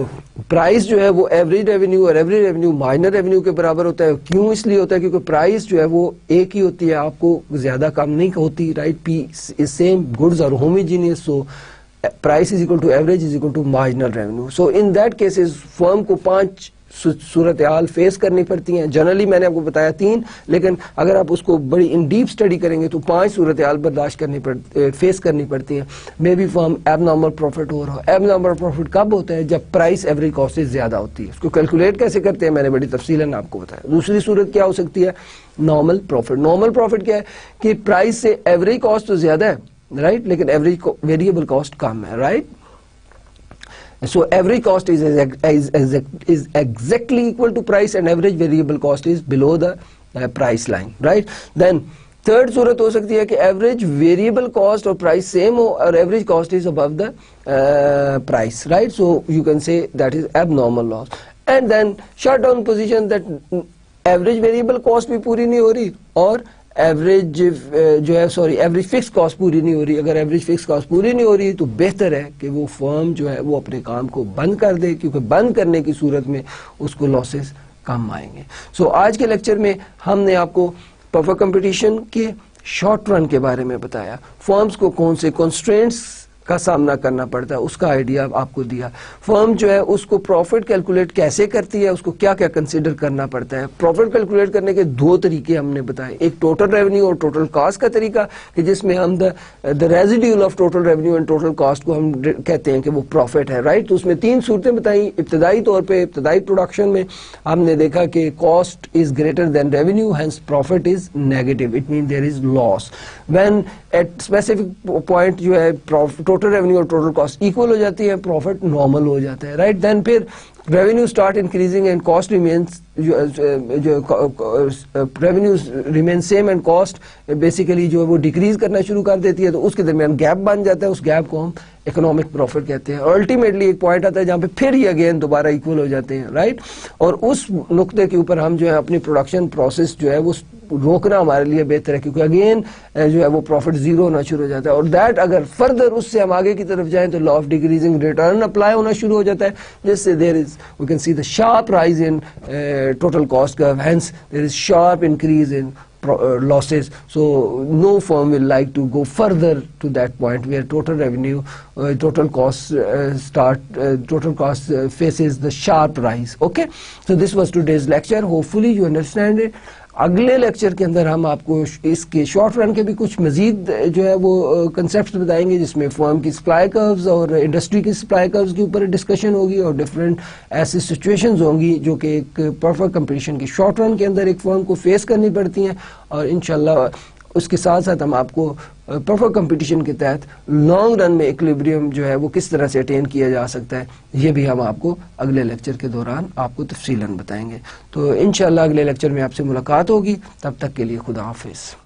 price जो है वो average revenue और average revenue minor revenue के बराबर होता है। क्यों? इसलिए होता है क्योंकि price जो है वो एक ही होती है, आपको ज्यादा कम नहीं होती, right? P is same, goods are homogeneous, so price is equal to average is equal to marginal revenue. So in that case, firm को 5 सूरत हाल फेस करनी पड़ती हैं। जनरली मैंने आपको बताया 3, लेकिन अगर आप उसको बड़ी इन डीप स्टडी करेंगे तो 5 सूरत हाल बर्दाश्त फेस करनी पड़ती हैं। May be firm abnormal profit हो रहा है। एबनॉर्मल प्रॉफिट कब होता है? जब प्राइस एवरेज कॉस्ट से ज्यादा होती है। उसको कैलकुलेट कैसे करते हैं मैंने बड़ी तफसीलन आपको बताया। दूसरी सूरत क्या हो सकती है? Normal profit. नॉर्मल प्रॉफिट क्या है कि प्राइस से एवरेज कॉस्ट तो ज्यादा है, राइट, लेकिन एवरेज वेरिएबल कॉस्ट कम है, right. So average cost is exactly equal to price and average variable cost is below the price line, right? Then third सूरत हो सकती है कि average variable cost और price same हो और average cost is above the price, right? So you can say that is abnormal loss. And then shutdown position that average variable cost भी पूरी नहीं हो रही और एवरेज एवरेज फिक्स कॉस्ट पूरी नहीं हो रही। अगर एवरेज फिक्स कॉस्ट पूरी नहीं हो रही तो बेहतर है कि वो फर्म जो है वो अपने काम को बंद कर दे, क्योंकि बंद करने की सूरत में उसको लॉसेस कम आएंगे। सो आज के लेक्चर में हमने आपको परफेक्ट कंपटीशन के शॉर्ट रन के बारे में बताया। फर्म्स को कौन से कंस्ट्रेंट्स का सामना करना पड़ता है उसका आइडिया आपको दिया। फर्म जो है उसको प्रॉफिट कैलकुलेट कैसे करती है, उसको क्या क्या कंसीडर करना पड़ता है। प्रॉफिट कैलकुलेट करने के 2 तरीके हमने बताए, एक टोटल रेवेन्यू और टोटल कॉस्ट का तरीका कि जिसमें हम the residual of total revenue and total cost को हम कहते हैं कि वो प्रॉफिट है, राइट। तो उसमें 3 सूरतें बताई। इब्तदाई तौर पर इब्तदाई प्रोडक्शन में हमने देखा कि cost is greater than revenue, hence profit is negative, it mean there is loss. When at specific point जो है टोटल रेवेन्यू और टोटल कॉस्ट इक्वल हो जाती है, प्रॉफिट नॉर्मल हो जाता है, राइट। देन फिर revenue start increasing and cost remains, revenue remain same and cost basically जो है वो डिक्रीज करना शुरू कर देती है, तो उसके दरमियान गैप बन जाता है। उस गैप को हम इकोनॉमिक प्रॉफिट कहते हैं। अल्टीमेटली एक पॉइंट आता है जहाँ पे फिर ये अगेन दोबारा इक्वल हो जाते हैं, राइट। और उस नुक्ते के ऊपर हम जो है अपनी प्रोडक्शन प्रोसेस जो है वो रोकना हमारे लिए बेहतर है, क्योंकि अगेन जो है वो प्रॉफिट जीरो होना शुरू हो जाता है। और दैट अगर फर्दर उससे हम आगे की तरफ जाएं तो law of decreasing return apply होना शुरू हो जाता है, जिससे there is we can see the sharp rise in total cost curve, hence there is sharp increase in losses. So no firm will like to go further to that point where total revenue, total cost faces the sharp rise. Okay, so this was today's lecture. Hopefully you understand it. अगले lecture के अंदर हम आपको इसके short run के भी कुछ मजीद जो है वो कंसेप्ट बताएंगे, जिसमें फर्म की सप्लाई कर्व्स और इंडस्ट्री की सप्लाई कर्व्स के ऊपर डिस्कशन होगी और डिफरेंट ऐसी सिचुएशंस होंगी जो कि एक परफेक्ट कंपटीशन के शॉर्ट रन के अंदर एक फर्म को फेस करनी पड़ती हैं। और इंशाल्लाह उसके साथ साथ हम आपको परफेक्ट कंपटीशन के तहत लॉन्ग रन में इक्विलिब्रियम जो है वो किस तरह से अटेन किया जा सकता है, ये भी हम आपको अगले लेक्चर के दौरान आपको तफसीलन बताएंगे। तो इंशाल्लाह अगले लेक्चर में आपसे मुलाकात होगी। तब तक के लिए खुदा हाफिज़।